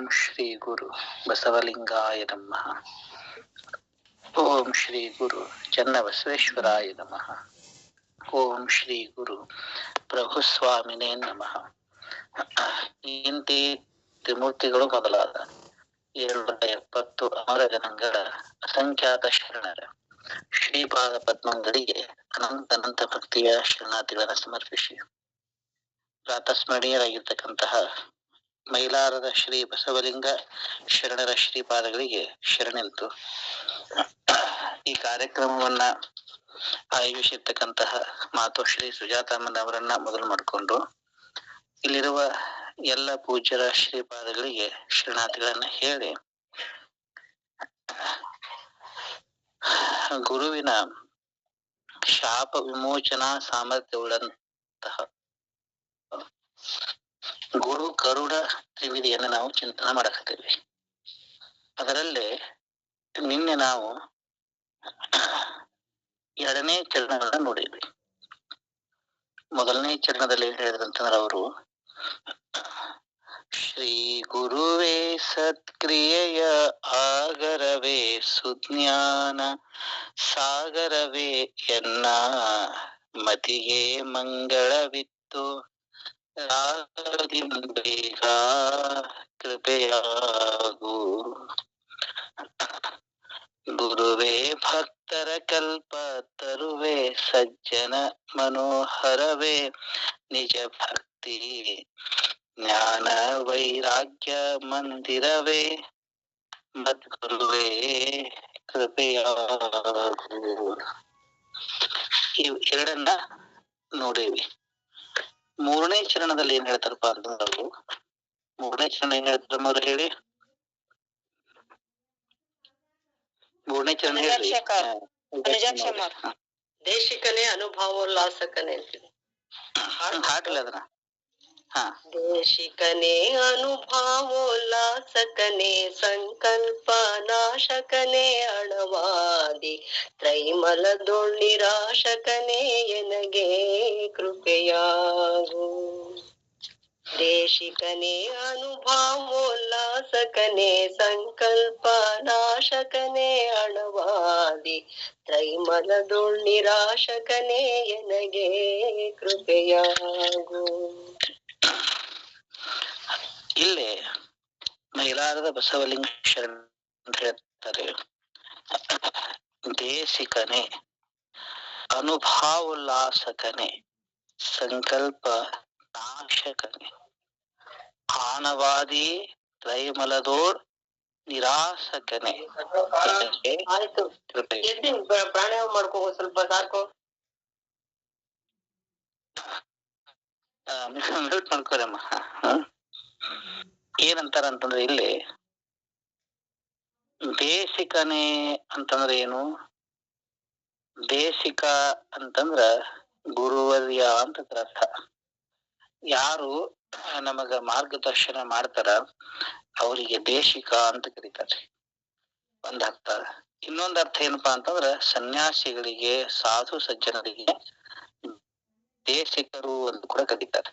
ಓಂ ಶ್ರೀ ಗುರು ಬಸವಲಿಂಗಾಯ ನಮಃ. ಓಂ ಶ್ರೀ ಗುರು ಚನ್ನಬಸವೇಶ್ವರಾಯ ನಮಃ. ಓಂ ಶ್ರೀ ಗುರು ಪ್ರಭುಸ್ವಾಮಿನೇ ನಮಃ. ಇಂತಿ ತ್ರಿಮೂರ್ತಿಗಳು ಮೊದಲಾದ 770 ಅಮರ ಜನಾಂಗಗಳ ಅಸಂಖ್ಯಾತ ಶರಣರ ಶ್ರೀಪಾದ ಪದ್ಮಗಳಿಗೆ ಅನಂತ ಭಕ್ತಿಯ ಶರಣಾರ್ಥಿಗಳನ್ನು ಸಮರ್ಪಿಸಿ ಪ್ರಾತಸ್ಮರಣೀಯರಾಗಿರ್ತಕ್ಕಂತಹ ಮೈಲಾರದ ಶ್ರೀ ಬಸವಲಿಂಗ ಶರಣರ ಶ್ರೀಪಾದಗಳಿಗೆ ಶರಣೆಂತು ಈ ಕಾರ್ಯಕ್ರಮವನ್ನ ಆಯೋಜಿಸಿರ್ತಕ್ಕಂತಹ ಮಾತೋಶ್ರೀ ಸುಜಾತಮ್ಮನ ಅವರನ್ನ ಮೊದಲು ಮಾಡಿಕೊಂಡು ಇಲ್ಲಿರುವ ಎಲ್ಲ ಪೂಜ್ಯರ ಶ್ರೀಪಾದಗಳಿಗೆ ಶರಣಾರ್ಥಿಗಳನ್ನ ಹೇಳಿ ಗುರುವಿನ ಶಾಪ ವಿಮೋಚನಾ ಸಾಮರ್ಥ್ಯವುಳ್ಳಂತಹ ಗುರು ಗರುಡ ತ್ರಿವಿಧಿಯನ್ನು ನಾವು ಚಿಂತನೆ ಮಾಡಕತ್ತೇವೆ. ಅದರಲ್ಲಿ ನಿನ್ನೆ ನಾವು 2ನೇ ಚರಣವನ್ನ ನೋಡಿದ್ವಿ. ಮೊದಲನೇ ಚರಣದಲ್ಲಿ ಏನ್ ಹೇಳಿದ್ರಂತಂದ್ರೆ ಅವರು ಶ್ರೀ ಗುರುವೇ ಸತ್ಕ್ರಿಯೆಯ ಆಗರವೇ ಸುಜ್ಞಾನ ಸಾಗರವೇ ಎನ್ನ ಮತಿಗೆ ಮಂಗಳವಿತ್ತು ಬೇಗ ಕೃಪೆಯಾಗು. ಗುರುವೇ ಭಕ್ತರ ಕಲ್ಪ ತರುವೆ ಸಜ್ಜನ ಮನೋಹರವೇ ನಿಜ ಭಕ್ತಿ ಜ್ಞಾನ ವೈರಾಗ್ಯ ಮಂದಿರವೇ ಮದ್ಗುರುವೇ ಕೃಪೆಯಾಗು. ಇವ್ ಎರಡನ್ನ ನೋಡೇವಿ. 3ನೇ ಚರಣದಲ್ಲಿ ಏನ್ ಹೇಳ್ತಾರಪ್ಪ ಅಂತಂದ್ರೆ ಅವರು 3ನೇ ಚರಣ ಏನ್ ಹೇಳ್ತಾರಮ್ಮ ಅವ್ರು ಹೇಳಿ. 3ನೇ ಚರಣ ಹೇಳಿ. ದೇಶಿಕನೇ ಅನುಭವೋಲ್ಲಾಸಕನೇ ಅಂತಿದೆ. ಹಾಕಲ್ಲ ಅದನ್ನ. ದೇಶಿಕನೇ ಅನುಭವೋಲ್ಲಾಸಕನೇ ಸಂಕಲ್ಪ ನಾಶಕನೇ ಅಣವಾದಿ ತ್ರೈಮಲದೊಳ್ಳಿರಾಶಕನೇ ಎನಗೆ ಕೃಪೆಯಾಗು. ದೇಶಿಕನೇ ಅನುಭವೋಲ್ಲಾಸಕನೇ ಸಂಕಲ್ಪ ನಾಶಕನೇ ಅಣವಾದಿ ತ್ರೈಮಲದೊಳ್ಳಿರಾಶಕನೇ ಎನಗೆ ಕೃಪೆಯಾಗು. ಇಲ್ಲಿ ಮೈಲಾರದ ಬಸವಲಿಂಗ ಶರಣ ಅಂತ ಹೇಳ್ತಾರೆ. ದೇಶಿಕನೇ ಅನುಭಾವೋಲ್ಲಾಸಕನೇ ಸಂಕಲ್ಪ ನಾಶಕನೇ ಆನವಾದಿ ತ್ರೈಮಲದೋರ್ ನಿರಾಸಕನೇ. ಆಯ್ತು, ಪ್ರಾಣಾಯಾಮ ಮಾಡ್ಕೋ, ಸ್ವಲ್ಪ ಸಾಕು. ಮ್ಯೂಟ್ ಮಾಡ್ಕೋರಮ್ಮ. ಏನಂತಾರ ಅಂತಂದ್ರೆ ಇಲ್ಲಿ ದೇಶಿಕನೇ ಅಂತಂದ್ರೆ ಏನು? ದೇಶಿಕ ಅಂತಂದ್ರ ಗುರುವರ್ಯ ಅಂತ ಅರ್ಥ. ಯಾರು ನಮಗ ಮಾರ್ಗದರ್ಶನ ಮಾಡ್ತಾರ ಅವರಿಗೆ ದೇಶಿಕ ಅಂತ ಕರೀತಾರೆ, ಒಂದ್ ಅರ್ಥ. ಇನ್ನೊಂದ್ ಅರ್ಥ ಏನಪ್ಪಾ ಅಂತಂದ್ರ ಸನ್ಯಾಸಿಗಳಿಗೆ ಸಾಧು ಸಜ್ಜನರಿಗೆ ದೇಶಿಕರು ಅಂತ ಕೂಡ ಕರೀತಾರೆ.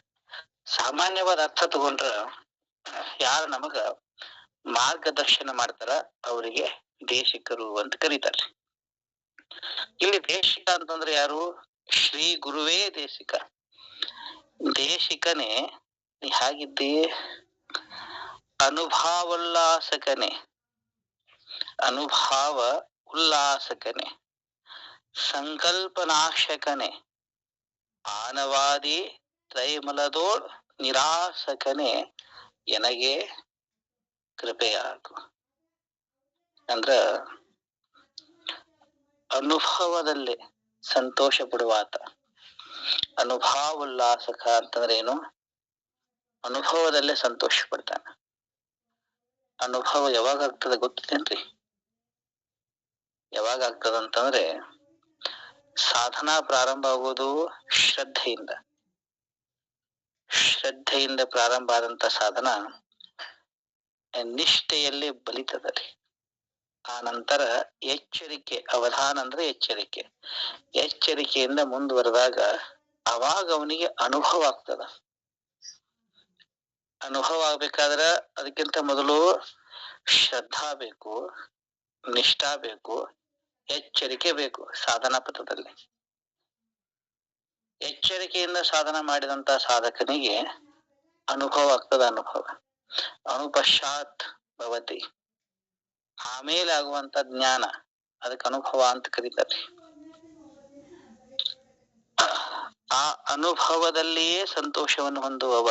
ಸಾಮಾನ್ಯವಾದ ಅರ್ಥ ತಗೊಂಡ್ರ ಯಾರು ನಮಗ ಮಾರ್ಗದರ್ಶನ ಮಾಡ್ತಾರ ಅವರಿಗೆ ದೇಶಿಕರು ಅಂತ ಕರೀತಾರೆ. ಇಲ್ಲಿ ದೇಶಿಕ ಅಂತಂದ್ರೆ ಯಾರು? ಶ್ರೀ ಗುರುವೇ ದೇಶಿಕ. ದೇಶಿಕನೇ ನೀ ಹಾಗಿದ್ದಿ. ಅನುಭಾವೋಲ್ಲಾಸಕನೇ ಅನುಭಾವ ಉಲ್ಲಾಸಕನೇ ಸಂಕಲ್ಪನಾಶಕನೇ ಆನವಾದಿ ತ್ರೈಮಲದೋಳ್ ನಿರಾಸಕನೇ ಎನಗೆ ಕೃಪೆಯಾಗು. ಅಂದ್ರ ಅನುಭವದಲ್ಲಿ ಸಂತೋಷ ಪಡುವಾತ. ಅನುಭಾವೋಲ್ಲಾಸಕ ಅಂತಂದ್ರೆ ಏನು? ಅನುಭವದಲ್ಲೇ ಸಂತೋಷ ಪಡ್ತಾನ. ಅನುಭವ ಯಾವಾಗ ಆಗ್ತದ ಗೊತ್ತೇನ್ರಿ? ಯಾವಾಗ ಆಗ್ತದಂತಂದ್ರೆ ಸಾಧನಾ ಪ್ರಾರಂಭ ಆಗೋದು ಶ್ರದ್ಧೆಯಿಂದ. ಶ್ರದ್ಧೆಯಿಂದ ಪ್ರಾರಂಭ ಆದಂತ ಸಾಧನ ನಿಷ್ಠೆಯಲ್ಲಿ ಬಲಿತದ ರೀ. ಆ ನಂತರ ಎಚ್ಚರಿಕೆ, ಅವಧಾನ ಅಂದ್ರೆ ಎಚ್ಚರಿಕೆ, ಎಚ್ಚರಿಕೆಯಿಂದ ಮುಂದುವರೆದಾಗ ಅವಾಗ ಅವನಿಗೆ ಅನುಭವ ಆಗ್ತದ. ಅನುಭವ ಆಗ್ಬೇಕಾದ್ರ ಅದಕ್ಕಿಂತ ಮೊದಲು ಶ್ರದ್ಧಾ ಬೇಕು, ನಿಷ್ಠಾ ಬೇಕು, ಎಚ್ಚರಿಕೆ ಬೇಕು. ಸಾಧನಾ ಪಥದಲ್ಲಿ ಎಚ್ಚರಿಕೆಯಿಂದ ಸಾಧನ ಮಾಡಿದಂತ ಸಾಧಕನಿಗೆ ಅನುಭವ ಆಗ್ತದ. ಅನುಭವ ಅನುಪಶ್ಚಾತ್ ಭವತಿ, ಆಮೇಲೆ ಆಗುವಂತ ಜ್ಞಾನ, ಅದಕ್ಕೆ ಅನುಭವ ಅಂತ ಕರೀತಾರೆ. ಆ ಅನುಭವದಲ್ಲಿಯೇ ಸಂತೋಷವನ್ನು ಹೊಂದುವವ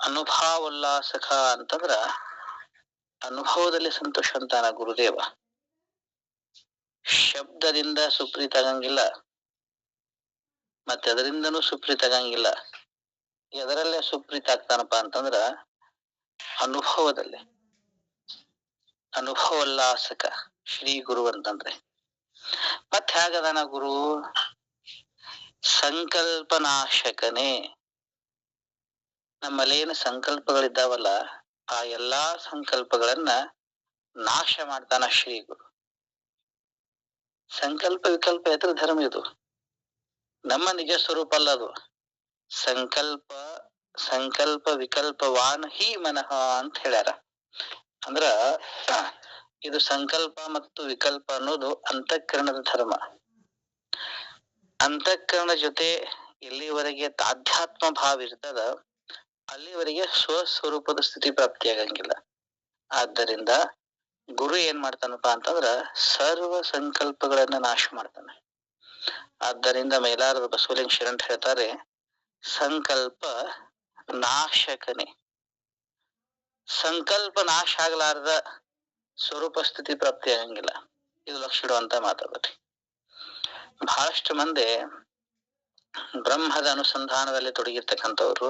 ಅನುಭಾವೋಲ್ಲಾಸಕ ಅಂತಂದ್ರ ಅನುಭವದಲ್ಲಿ ಸಂತೋಷ ಅಂತಾನ ಗುರುದೇವ. ಶಬ್ದದಿಂದ ಸುಪ್ರೀತ ಆಗಂಗಿಲ್ಲ, ಮತ್ತೆ ಅದರಿಂದನೂ ಸುಪ್ರೀತ ಆಗಂಗಿಲ್ಲ. ಎದರಲ್ಲೇ ಸುಪ್ರೀತ ಆಗ್ತಾನಪ್ಪ ಅಂತಂದ್ರ ಅನುಭವದಲ್ಲಿ. ಅನುಭವೋಲ್ಲಾಸಕ ಶ್ರೀ ಗುರು ಅಂತಂದ್ರೆ ಮತ್ ಹೇಗದಾನ ಗುರು? ಸಂಕಲ್ಪನಾಶಕನೇ. ನಮ್ಮಲ್ಲೇನು ಸಂಕಲ್ಪಗಳಿದ್ದಾವಲ್ಲ, ಆ ಎಲ್ಲಾ ಸಂಕಲ್ಪಗಳನ್ನ ನಾಶ ಮಾಡ್ತಾನ ಶ್ರೀ ಗುರು. ಸಂಕಲ್ಪ ವಿಕಲ್ಪ ಎದ್ರ ಧರ್ಮ ಇದು? ನಮ್ಮ ನಿಜ ಸ್ವರೂಪ ಅಲ್ಲ ಅದು. ಸಂಕಲ್ಪ ವಿಕಲ್ಪವಾನ್ ಹಿ ಮನಃ ಅಂತ ಹೇಳ್ಯಾರ. ಅಂದ್ರ ಇದು ಸಂಕಲ್ಪ ಮತ್ತು ವಿಕಲ್ಪ ಅನ್ನೋದು ಅಂತಃಕರಣದ ಧರ್ಮ. ಅಂತಃಕರಣ ಜೊತೆ ಎಲ್ಲಿವರೆಗೆ ತಾಧ್ಯಾತ್ಮ ಭಾವ ಇರ್ತದ ಅಲ್ಲಿವರೆಗೆ ಸ್ವಸ್ವರೂಪದ ಸ್ಥಿತಿ ಪ್ರಾಪ್ತಿಯಾಗಂಗಿಲ್ಲ. ಆದ್ದರಿಂದ ಗುರು ಏನ್ ಮಾಡ್ತಾನಪ್ಪ ಅಂತಂದ್ರ ಸರ್ವ ಸಂಕಲ್ಪಗಳನ್ನ ನಾಶ ಮಾಡ್ತಾನೆ. ಆದ್ದರಿಂದ ಮೈಲಾರದ ಬಸವಲಿಂಗ ಶರಣ್ ಹೇಳ್ತಾರೆ, ಸಂಕಲ್ಪ ನಾಶಕನೇ. ಸಂಕಲ್ಪ ನಾಶ ಆಗ್ಲಾರ್ದ ಸ್ವರೂಪ ಸ್ಥಿತಿ ಪ್ರಾಪ್ತಿ ಆಗಂಗಿಲ್ಲ. ಇದು ಲಕ್ಷ ಇಡುವಂತ ಮಾತಾಡ್ರಿ. ಬಹಳಷ್ಟು ಮಂದಿ ಬ್ರಹ್ಮದ ಅನುಸಂಧಾನದಲ್ಲಿ ತೊಡಗಿರ್ತಕ್ಕಂಥವ್ರು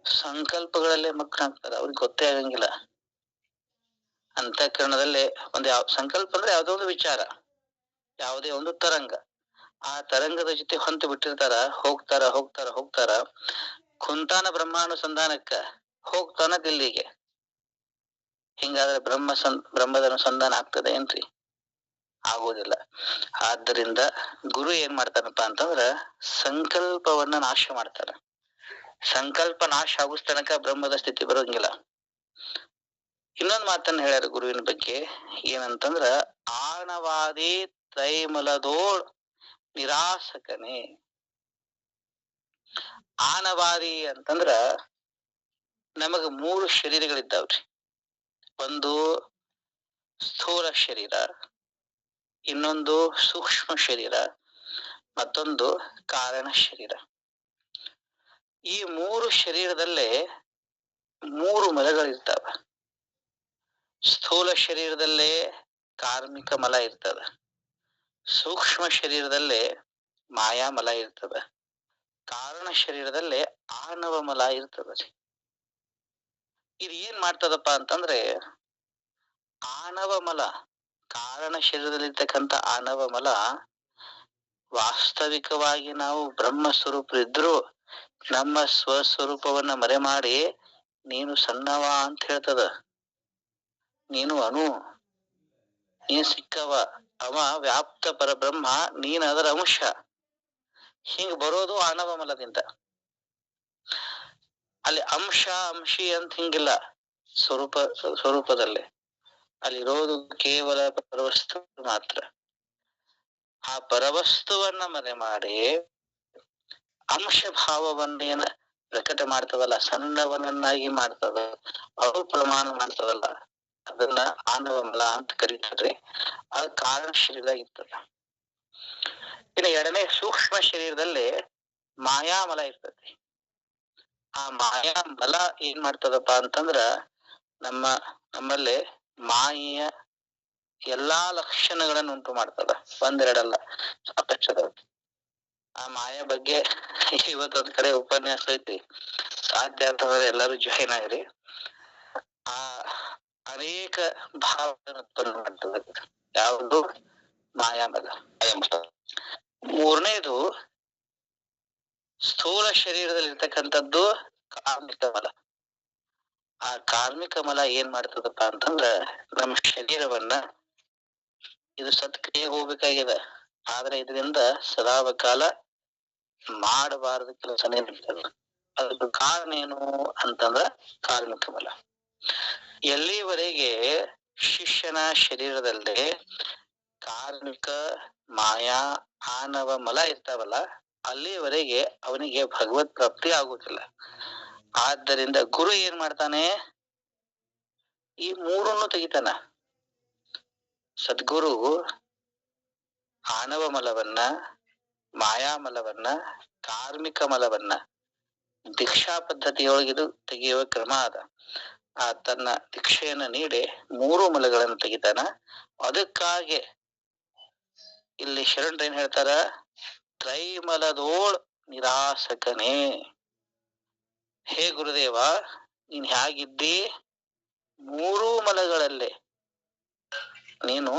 ಸಂಕಲ್ಪಗಳಲ್ಲೇ ಮಗ್ನಾಗ್ತಾರೆ. ಅವ್ರಿಗೆ ಗೊತ್ತೇ ಆಗಂಗಿಲ್ಲ. ಅಂತಃಕರಣದಲ್ಲಿ ಒಂದು ಸಂಕಲ್ಪ ಅಂದ್ರೆ ಯಾವುದೋ ಒಂದು ವಿಚಾರ, ಯಾವುದೇ ಒಂದು ತರಂಗ, ಆ ತರಂಗದ ಜೊತೆ ಹೊಂತು ಬಿಟ್ಟಿರ್ತಾರ. ಹೋಗ್ತಾರ ಕುಂತಾನ ಬ್ರಹ್ಮಾನುಸಂಧಾನಕ್ಕ, ಹೋಗ್ತಾನ ದಿಲ್ಲಿಗೆ. ಹಿಂಗಾದ್ರೆ ಬ್ರಹ್ಮದ ಅನುಸಂಧಾನ ಆಗ್ತದೆ ಏನ್ರಿ? ಆಗೋದಿಲ್ಲ. ಆದ್ದರಿಂದ ಗುರು ಏನ್ ಮಾಡ್ತಾನಪ್ಪ ಅಂತಂದ್ರ ಸಂಕಲ್ಪವನ್ನ ನಾಶ ಮಾಡ್ತಾರ. ಸಂಕಲ್ಪ ನಾಶ ಆಗುಸ್ ತನಕ ಬ್ರಹ್ಮದ ಸ್ಥಿತಿ ಬರೋಂಗಿಲ್ಲ. ಇನ್ನೊಂದು ಮಾತನ್ನ ಹೇಳ್ಯಾರ ಗುರುವಿನ ಬಗ್ಗೆ, ಏನಂತಂದ್ರ ಆಣವಾದಿ ತ್ರೈಮಲದೋಳ್ ನಿರಾಸಕನೇ. ಆನವಾದಿ ಅಂತಂದ್ರ ನಮಗ 3 ಶರೀರಗಳಿದ್ದಾವ್ರಿ. ಒಂದು ಸ್ಥೂಲ ಶರೀರ, ಇನ್ನೊಂದು ಸೂಕ್ಷ್ಮ ಶರೀರ, ಮತ್ತೊಂದು ಕಾರಣ ಶರೀರ. ಈ 3 ಶರೀರದಲ್ಲೇ 3 ಮಲಗಳಿರ್ತಾವ. ಸ್ಥೂಲ ಶರೀರದಲ್ಲೇ ಕಾರ್ಮಿಕ ಮಲ ಇರ್ತದ, ಸೂಕ್ಷ್ಮ ಶರೀರದಲ್ಲೇ ಮಾಯಾಮಲ ಇರ್ತದ, ಕಾರಣ ಶರೀರದಲ್ಲೇ ಆಣವ ಮಲ ಇರ್ತದ. ಇದು ಏನ್ ಮಾಡ್ತದಪ್ಪ ಅಂತಂದ್ರೆ ಆಣವ ಮಲ, ಕಾರಣ ಶರೀರದಲ್ಲಿರ್ತಕ್ಕಂಥ ಆಣವ ಮಲ ವಾಸ್ತವಿಕವಾಗಿ ನಾವು ಬ್ರಹ್ಮ ಸ್ವರೂಪರಿದ್ರು ನಮ್ಮ ಸ್ವಸ್ವರೂಪವನ್ನ ಮರೆ ಮಾಡಿ ನೀನು ಸಣ್ಣವ ಅಂತ ಹೇಳ್ತದ. ನೀನು ಅಣು, ನೀನ್ ಸಿಕ್ಕವ, ಅವ ವ್ಯಾಪ್ತ ಪರಬ್ರಹ್ಮ, ನೀನ್ ಅದರ ಅಂಶ. ಹಿಂಗ್ ಬರೋದು ಆಣವ ಮಲದಿಂದ. ಅಲ್ಲಿ ಅಂಶ ಅಂಶಿ ಅಂತ ಹಿಂಗಿಲ್ಲ. ಸ್ವರೂಪದಲ್ಲಿ ಅಲ್ಲಿರೋದು ಕೇವಲ ಪರವಸ್ತು ಮಾತ್ರ. ಆ ಪರವಸ್ತುವನ್ನ ಮರೆ ಮಾಡಿ ಅಂಶ ಭಾವವನ್ನೇನ ಪ್ರಕಟ ಮಾಡ್ತದಲ್ಲ, ಸಣ್ಣವನನ್ನಾಗಿ ಮಾಡ್ತದ, ಅವು ಪ್ರಮಾಣ ಮಾಡ್ತದಲ್ಲ, ಅದನ್ನ ಆಣವ ಮಲ ಅಂತ ಕರೀತಾರ್ರಿ. ಅದು ಕಾರಣ ಶರೀರದಾಗ ಇರ್ತದ. ಇನ್ನು ಎರಡನೇ ಸೂಕ್ಷ್ಮ ಶರೀರದಲ್ಲಿ ಮಾಯಾಮಲ ಇರ್ತತಿ. ಆ ಮಾಯಾಮಲ ಏನ್ ಮಾಡ್ತದಪ್ಪ ಅಂತಂದ್ರ ನಮ್ಮಲ್ಲಿ ಮಾಯೆಯ ಎಲ್ಲಾ ಲಕ್ಷಣಗಳನ್ನು ಉಂಟು ಮಾಡ್ತದ. ಒಂದೆರಡಲ್ಲ, ಸಾಕಷ್ಟದ. ಆ ಮಾಯ ಬಗ್ಗೆ ಇವತ್ತೊಂದ್ ಕಡೆ ಉಪನ್ಯಾಸ ಐತಿ, ಸಾಧ್ಯ ಅಂತಂದ್ರೆ ಎಲ್ಲರೂ ಜಾಯಿನ್ ಆಗ್ರಿ. ಆ ಅನೇಕ ಭಾವಗಳನ್ನು ಉತ್ಪನ್ನ ಮಾಡ್ತದೆ. ಯಾವುದು? ಮಾಯಾಮಲ. ಮೂರನೇದು ಸ್ಥೂಲ ಶರೀರದಲ್ಲಿ ಇರ್ತಕ್ಕಂಥದ್ದು ಕಾರ್ಮಿಕ ಮಲ. ಆ ಕಾರ್ಮಿಕ ಮಲ ಏನ್ ಮಾಡ್ತದಪ್ಪ ಅಂತಂದ್ರ ನಮ್ಮ ಶರೀರವನ್ನ, ಇದು ಸತ್ಕ್ರಿಯೆ ಹೋಗ್ಬೇಕಾಗಿದೆ, ಆದ್ರೆ ಇದರಿಂದ ಸದಾಕಾಲ ಮಾಡಬಾರದು ಕೆಲಸನೇ ಇರ್ತದೆ. ಅದಕ್ಕೆ ಕಾರಣ ಏನು ಅಂತಂದ್ರ ಕಾರ್ಮಿಕ ಮಲ. ಎಲ್ಲಿವರೆಗೆ ಶಿಷ್ಯನ ಶರೀರದಲ್ಲಿ ಕಾರ್ಮಿಕ ಮಾಯಾ ಆನವ ಮಲ ಇರ್ತಾವಲ್ಲ ಅಲ್ಲಿವರೆಗೆ ಅವನಿಗೆ ಭಗವತ್ ಪ್ರಾಪ್ತಿ ಆಗುವುದಿಲ್ಲ. ಆದ್ದರಿಂದ ಗುರು ಏನ್ ಮಾಡ್ತಾನೆ, ಈ ಮೂರನ್ನು ತೆಗಿತಾನ. ಸದ್ಗುರು ಆನವ ಮಲವನ್ನ, ಮಾಯಾಮಲವನ್ನ, ಕಾರ್ಮಿಕ ಮಲವನ್ನ ದೀಕ್ಷಾ ಪದ್ಧತಿಯೊಳಗಿದು ತೆಗೆಯುವ ಕ್ರಮ ಅದ. ಆ ತನ್ನ ದೀಕ್ಷೆಯನ್ನ ನೀಡಿ ಮೂರು ಮಲಗಳನ್ನು ತೆಗಿತಾನ. ಅದಕ್ಕಾಗಿ ಇಲ್ಲಿ ಶರಣರು ಏನ್ ಹೇಳ್ತಾರ, ತ್ರೈಮಲದೋಳ್ ನಿರಾಸಕನೇ. ಹೇ ಗುರುದೇವ, ನೀನ್ ಹೇಗಿದ್ದಿ, ಮೂರೂ ಮಲಗಳಲ್ಲಿ ನೀನು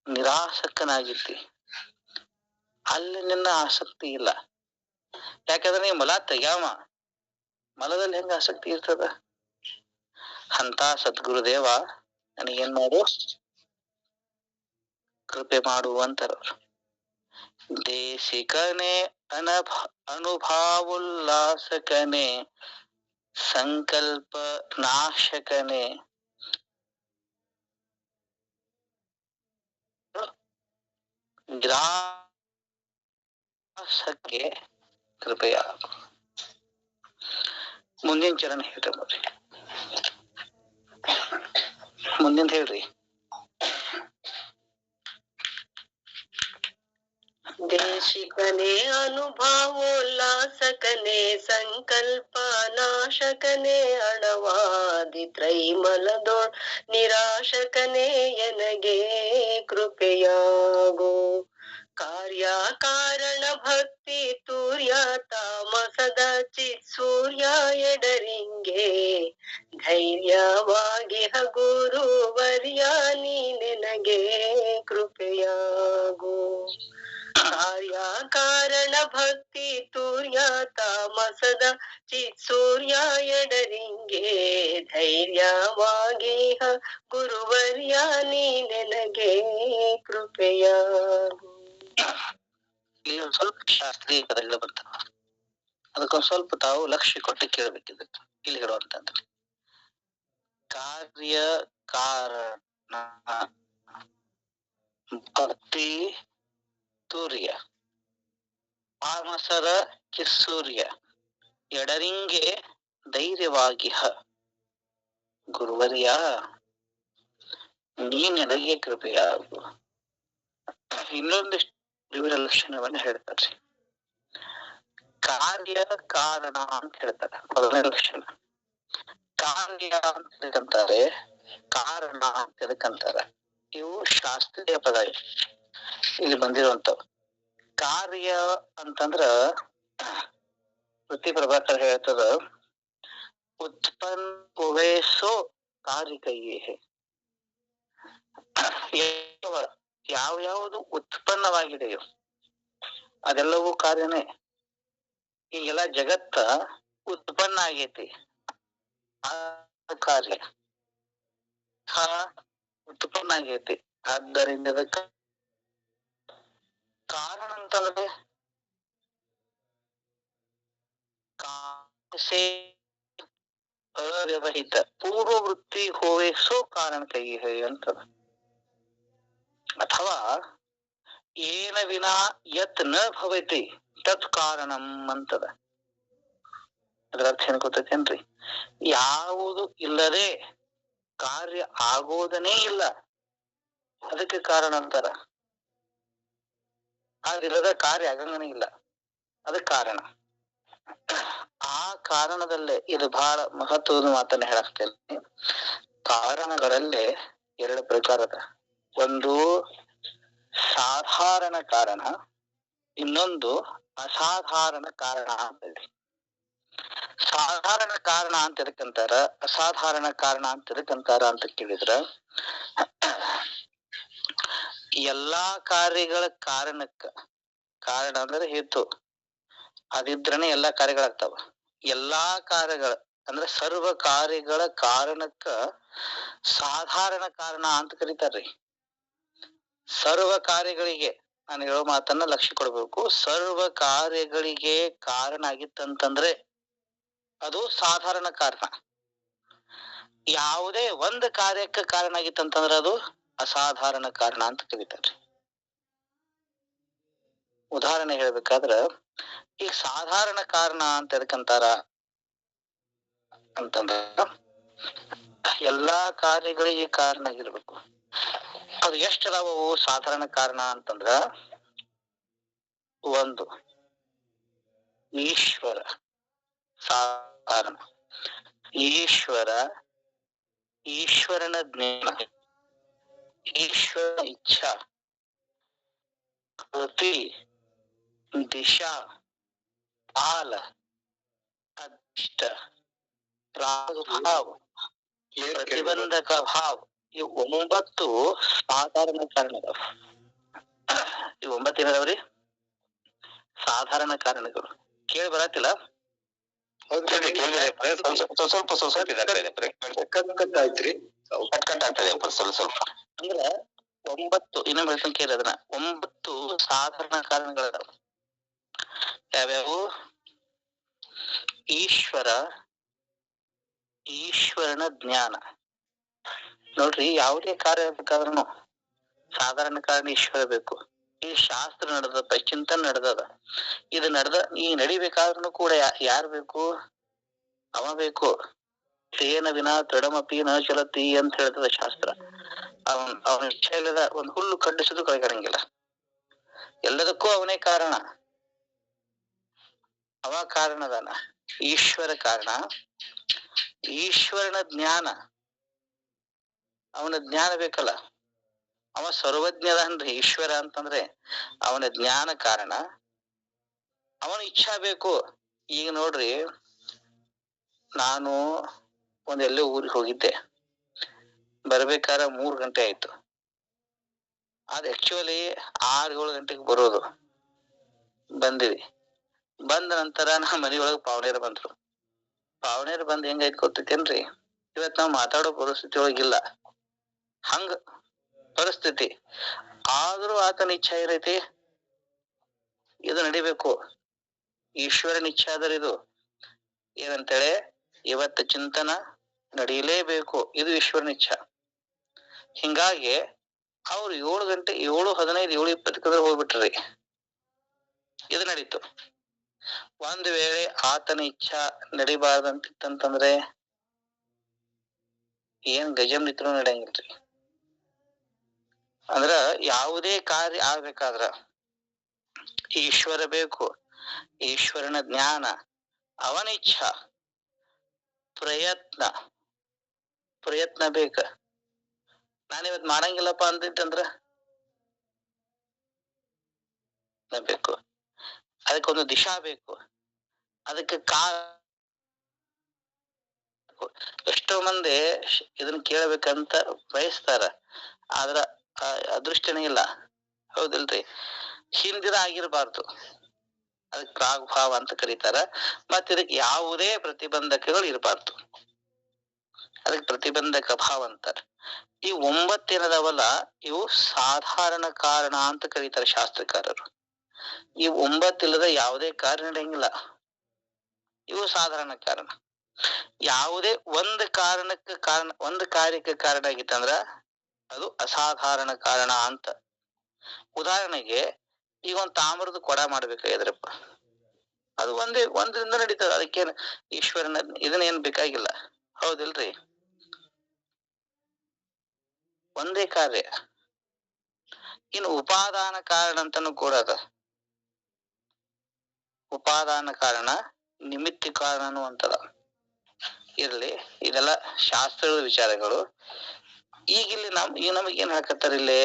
ನಿರಾಸಕ್ತನಾಗಿದ್ದಿ. ಅಲ್ಲಿ ನಿನ್ನ ಆಸಕ್ತಿ ಇಲ್ಲ. ಯಾಕಂದ್ರೆ ನೀ ಮಲ ತೆಗ್ಯಾವ, ಮಲದಲ್ಲಿ ಹೆಂಗ ಆಸಕ್ತಿ ಇರ್ತದ? ಅಂತ ಸದ್ಗುರುದೇವ ನನಗೇನ್ ಮಾಡು, ಕೃಪೆ ಮಾಡು ಅಂತಾರವ್ರು. ದೇಶಿಕನೇ ಅನುಭಾವುಲ್ಲಾಸಕನೇ, ಸಂಕಲ್ಪ ನಾಶಕನೇ, ನಿರಾಸಕ್ಕೆ ಕೃಪೆಯ. ಮುಂದಿನ ಚರಣ ಹೇಳ್ರಿ, ಮುಂದಿನ ಹೇಳ್ರಿ. ದೇಶಿಕನೇ ಅನುಭಾವೋಲ್ಲಾಸಕನೇ, ಸಂಕಲ್ಪ ನಾಶಕನೇ, ಅಣವಾದಿ ತ್ರೈಮಲದೋಳ್ ನಿರಾಶಕನೇ, ಎನಗೆ ಕೃಪೆಯಾಗೋ. ಕಾರ್ಯ ಕಾರಣ ಭಕ್ತಿ ತೂರ್ಯ, ತಾಮಸದ ಚಿತ್ ಸೂರ್ಯ ಎಡರಿಂಗೆ, ಧೈರ್ಯವಾಗಿ ಗುರುವರ್ಯ ನೀ ನನಗೆ ಕೃಪೆಯಾಗೋ. ಕಾರ್ಯ ಕಾರಣ ಭಕ್ತಿ ತೂರ್ಯ, ತಾಮಸದ ಚಿತ್ ಸೂರ್ಯ ಎಡರಿಂಗೆ, ಧೈರ್ಯವಾಗಿ ಗುರುವರ್ಯ ನೀ ನನಗೆ ಕೃಪೆಯಾಗೋ. ಇಲ್ಲಿ ಒಂದ್ ಸ್ವಲ್ಪ ಶಾಸ್ತ್ರೀಯ ಪದಗಳು ಬರ್ತಾವ, ಅದಕ್ಕೊಂದ್ ಸ್ವಲ್ಪ ತಾವು ಲಕ್ಷ್ಯ ಕೊಟ್ಟು ಕೇಳ್ಬೇಕಿದೆ. ಇಲ್ಲಿ ಹೇಳುವಂತಂದ್ರೆ ಕಾರ್ಯ ಕಾರಣ ಭಕ್ತಿ ತೂರ್ಯ, ತಾಮಸರ ಕಿಸ್ಸೂರ್ಯ ಎಡರಿಂಗೆ, ಧೈರ್ಯವಾಗಿ ಗುರುವರ್ಯ ನೀ ನನಗೆ ಕೃಪೆಯಾಗು. ಇನ್ನೊಂದಿಷ್ಟು ವಿವರ ಲಕ್ಷಣವನ್ನ ಹೇಳ್ತಾರೆ. ಕಾರ್ಯ ಕಾರಣ ಅಂತ ಹೇಳ್ತಾರೆ, ಮೊದಲನೇ ಲಕ್ಷಣ. ಕಾರ್ಯ ಅಂತ ಹೇಳ್ಕಂತಾರೆ, ಕಾರಣ ಅಂತ ಹೇಳ್ಕಂತಾರೆ. ಇವು ಶಾಸ್ತ್ರೀಯ ಪದ ಇಲ್ಲಿ ಬಂದಿರುವಂತವು. ಕಾರ್ಯ ಅಂತಂದ್ರ ವೃತ್ತಿ ಪ್ರಭಾಕರ್ ಹೇಳ್ತದ, ಉತ್ಪನ್ನ ಉವೇಸೋ ಕಾರ್ಯಿಕೈಯೇ. ಯಾವ್ಯಾವುದು ಉತ್ಪನ್ನವಾಗಿದೆಯೋ ಅದೆಲ್ಲವೂ ಕಾರ್ಯನೇ. ಈಗೆಲ್ಲ ಜಗತ್ತ ಉತ್ಪನ್ನ ಆಗೈತಿ, ಕಾರ್ಯ ಉತ್ಪನ್ನ ಆಗೈತಿ. ಆದ್ದರಿಂದ ಅದಕ್ಕೆ ಕಾರಣ ಅಂತಂದ್ರೆ ಅವ್ಯವಹಿತ ಪೂರ್ವವೃತ್ತಿ ಹೋವೇಸೋ ಕಾರಣ ಕೈ ಅಂತದ. ಅಥವಾ ಏನ ವಿನಾ ಯತ್ ನ ಭವತಿ ತತ್ ಕಾರಣಂ ಅಂತದ. ಅದ್ರ ಅರ್ಥ ಏನ್ ಗೊತ್ತೇನ್ರಿ? ಯಾವುದು ಇಲ್ಲದೆ ಕಾರ್ಯ ಆಗೋದನೇ ಇಲ್ಲ, ಅದಕ್ಕೆ ಕಾರಣ ಅಂತಾರ. ಅದಿಲ್ಲದ ಕಾರ್ಯ ಆಗಂಗನೇ ಇಲ್ಲ, ಅದಕ್ಕೆ ಕಾರಣ. ಆ ಕಾರಣದಲ್ಲೇ ಇದು ಬಹಳ ಮಹತ್ವದ ಮಾತನ್ನ ಹೇಳಾಕ್ತೇನೆ. ಕಾರಣಗಳಲ್ಲೇ ಎರಡು ಪ್ರಕಾರದ, ಒಂದು ಸಾಧಾರಣ ಕಾರಣ, ಇನ್ನೊಂದು ಅಸಾಧಾರಣ ಕಾರಣ ಅಂತ ಹೇಳಿ. ಸಾಧಾರಣ ಕಾರಣ ಅಂತ ಎದಕ್ಕಂತಾರ, ಅಸಾಧಾರಣ ಕಾರಣ ಅಂತ ಎದಕ್ಕಂತಾರ ಅಂತ ಕೇಳಿದ್ರ, ಎಲ್ಲಾ ಕಾರ್ಯಗಳ ಕಾರಣಕ್ಕ, ಕಾರಣ ಅಂದ್ರೆ ಹೇತು, ಅದಿದ್ರನೆ ಎಲ್ಲಾ ಕಾರ್ಯಗಳಾಗ್ತಾವ. ಎಲ್ಲಾ ಕಾರ್ಯಗಳ ಅಂದ್ರೆ ಸರ್ವ ಕಾರ್ಯಗಳ ಕಾರಣಕ್ಕ ಸಾಧಾರಣ ಕಾರಣ ಅಂತ ಕರೀತಾರ್ರಿ. ಸರ್ವ ಕಾರ್ಯಗಳಿಗೆ ನಾನು ಹೇಳೋ ಮಾತನ್ನ ಲಕ್ಷ್ಯ ಕೊಡ್ಬೇಕು. ಸರ್ವ ಕಾರ್ಯಗಳಿಗೆ ಕಾರಣ ಆಗಿತ್ತಂತಂದ್ರೆ ಅದು ಸಾಧಾರಣ ಕಾರಣ. ಯಾವುದೇ ಒಂದು ಕಾರ್ಯಕ್ಕೆ ಕಾರಣ ಆಗಿತ್ತಂತಂದ್ರ ಅದು ಅಸಾಧಾರಣ ಕಾರಣ ಅಂತ ಕರೀತಾರೆ. ಉದಾಹರಣೆ ಹೇಳ್ಬೇಕಾದ್ರ ಈಗ ಸಾಧಾರಣ ಕಾರಣ ಅಂತ ಎದಕ್ಕಂತಾರ ಅಂತಂದ್ರ ಎಲ್ಲಾ ಕಾರ್ಯಗಳಿಗೆ ಕಾರಣ ಆಗಿರ್ಬೇಕು. ಅದು ಎಷ್ಟು ಅದಾವು ಸಾಧಾರಣ ಕಾರಣ ಅಂತಂದ್ರ, ಒಂದು ಈಶ್ವರ ಸಾಧಾರಣ, ಈಶ್ವರನ ಜ್ಞಾನ, ಈಶ್ವರ ಇಚ್ಛಾ, ಕೃತಿ, ದಿಶಾ, ಕಾಲ, ಅಧಿಷ್ಠ, ಪ್ರಾದುರ್ಭಾವ, ಪ್ರತಿಬಂಧಕ ಭಾವ, ಇವು 9 ಸಾಧಾರಣ ಕಾರಣಗಳು. ಇವು 9 ಏನದಾವ್ರಿ? ಸಾಧಾರಣ ಕಾರಣಗಳು. ಕೇಳಿ ಬರತ್ತಿಲ್ಲ? ಸ್ವಲ್ಪ ಸ್ವಲ್ಪ ಅಂದ್ರ 9 ಇನ್ನೊಮ್ಮೆ ಹೇಳ್ತೀನಿ ಕೇಳಿ ಅದನ್ನ. 9 ಸಾಧಾರಣ ಕಾರಣಗಳದಾವ. ಯಾವ್ಯಾವು? ಈಶ್ವರನ ಜ್ಞಾನ. ನೋಡ್ರಿ, ಯಾವುದೇ ಕಾರ್ಯ ಬೇಕಾದ್ರೂ ಸಾಧಾರಣ ಕಾರಣ ಈಶ್ವರ ಬೇಕು. ಈ ಶಾಸ್ತ್ರ ನಡೆದದ, ಚಿಂತನೆ ನಡೆದದ, ಇದು ಈ ನಡಿಬೇಕಾದ್ರೂ ಕೂಡ ಯಾರು ಬೇಕು? ಅವ ಬೇಕು. ತೇನ ವಿನ ದೃಢಮಪಿ ನ ಚಲತಿ ಅಂತ ಹೇಳ್ತದ ಶಾಸ್ತ್ರ. ಅವನ ಇಚ್ಛೆ ಇಲ್ಲದ ಒಂದು ಹುಲ್ಲು ಖಂಡಿಸಿದ್ರು ಕೈಗಾರಂಗಿಲ್ಲ. ಎಲ್ಲದಕ್ಕೂ ಅವನೇ ಕಾರಣ. ಅವ ಕಾರಣದಾನ, ಈಶ್ವರ ಕಾರಣ. ಈಶ್ವರನ ಜ್ಞಾನ, ಅವನ ಜ್ಞಾನ ಬೇಕಲ್ಲ. ಅವ ಸರ್ವಜ್ಞದನ್ರಿ ಈಶ್ವರ ಅಂತಂದ್ರೆ ಅವನ ಜ್ಞಾನ ಕಾರಣ. ಅವನ ಇಚ್ಛಾ ಬೇಕು. ಈಗ ನೋಡ್ರಿ, ನಾನು ಎಲ್ಲೋ ಊರಿಗೆ ಹೋಗಿದ್ದೆ. ಬರ್ಬೇಕಾರ 3 ಗಂಟೆ ಆಯ್ತು. ಅದ್ ಆಕ್ಚುಲಿ 6-7 ಗಂಟೆಗೆ ಬರೋದು. ಬಂದಿವಿ. ಬಂದ ನಂತರ ನಮ್ಮ ಮನೆಯೊಳಗೆ ಪಾವನೇರು ಬಂದ್ರು. ಪಾವನೇರು ಬಂದ್ ಹೆಂಗಾಯ್ತು ಗೊತ್ತೈತೇನ್ರಿ? ಇವತ್ ನಾವ್ ಮಾತಾಡೋ ಪರಿಸ್ಥಿತಿ ಒಳಗಿಲ್ಲ, ಹಂಗ ಪರಿಸ್ಥಿತಿ. ಆದ್ರೂ ಆತನ ಇಚ್ಛಾ ಏನೈತಿ? ಇದು ನಡಿಬೇಕು. ಈಶ್ವರನ ಇಚ್ಛೆ ಆದ್ರೆ ಇದು ಏನಂತೇಳಿ, ಇವತ್ತು ಚಿಂತನ ನಡೀಲೇಬೇಕು. ಇದು ಈಶ್ವರನ ಇಚ್ಛಾ. ಹಿಂಗಾಗಿ ಅವ್ರು 7 ಗಂಟೆ 7:15 7:20 ಹೋಗ್ಬಿಟ್ರಿ. ಇದು ನಡೀತು. ಒಂದ್ ವೇಳೆ ಆತನ ಇಚ್ಛಾ ನಡಿಬಾರ್ದಂತಿತ್ತಂತಂದ್ರೆ ಏನ್ ಗಜಮ್ ನಿತ್ರು ನಡೆಯಂಗಿಲ್ರಿ. ಅಂದ್ರ ಯಾವುದೇ ಕಾರ್ಯ ಆಗ್ಬೇಕಾದ್ರ ಈಶ್ವರ ಬೇಕು, ಈಶ್ವರನ ಜ್ಞಾನ, ಅವನ ಇಚ್ಛಾ, ಪ್ರಯತ್ನ ಬೇಕ. ನಾನಿವತ್ ಮಾಡಂಗಿಲ್ಲಪ್ಪ ಅಂತಿತ್ತಂದ್ರ ಬೇಕು. ಅದಕ್ಕೊಂದು ದಿಶಾ ಬೇಕು, ಅದಕ್ಕೆ ಎಷ್ಟೋ ಮಂದಿ ಇದನ್ನ ಕೇಳಬೇಕಂತ ಬಯಸ್ತಾರ, ಆದ್ರ ಅದೃಷ್ಟನೇ ಇಲ್ಲ. ಹೌದಿಲ್ರಿ? ಹಿಂದಿನ ಆಗಿರ್ಬಾರ್ದು. ಅದಕ್ಕೆ ಪ್ರಾಗ್ಭಾವ ಅಂತ ಕರೀತಾರ. ಮತ್ತ ಇದಕ್ಕೆ ಯಾವುದೇ ಪ್ರತಿಬಂಧಕಗಳು ಇರಬಾರ್ದು. ಅದಕ್ಕೆ ಪ್ರತಿಬಂಧಕ ಭಾವ ಅಂತಾರ. ಈ 9 ಏನದಾವಲ್ಲ, ಇವು ಸಾಧಾರಣ ಕಾರಣ ಅಂತ ಕರೀತಾರೆ ಶಾಸ್ತ್ರಕಾರರು. ಈ 9 ಇಲ್ಲದ ಯಾವುದೇ ಕಾರ್ಯ ನಡೆಯಂಗಿಲ್ಲ. ಇವು ಸಾಧಾರಣ ಕಾರಣ. ಯಾವುದೇ ಒಂದು ಕಾರ್ಯಕ್ಕೆ ಕಾರಣ ಆಗಿತ್ತಂದ್ರ ಅದು ಅಸಾಧಾರಣ ಕಾರಣ ಅಂತ. ಉದಾಹರಣೆಗೆ, ಈಗ ಒಂದ್ ತಾಮ್ರದ ಕೊಡ ಮಾಡ್ಬೇಕಾಗಿದ್ರಪ್ಪ, ಅದು ಒಂದ್ರಿಂದ ನಡೀತದ. ಅದಕ್ಕೇನು ಈಶ್ವರನ ಇದನ್ನೇನ್ ಬೇಕಾಗಿಲ್ಲ. ಹೌದಿಲ್ರಿ? ಒಂದೇ ಕಾರ್ಯ. ಇನ್ನು ಉಪಾದಾನ ಕಾರಣ ಅಂತಾನು ಕೂಡ ಅದ. ಉಪಾದಾನ ಕಾರಣ, ನಿಮಿತ್ತಿ ಕಾರಣನು ಅಂತದ. ಇರ್ಲಿ, ಇದೆಲ್ಲ ಶಾಸ್ತ್ರದ ವಿಚಾರಗಳು. ಈಗ ಇಲ್ಲಿ ನಮಗ್ ಏನ್ ಹಾಕತ್ತಾರ, ಇಲ್ಲಿ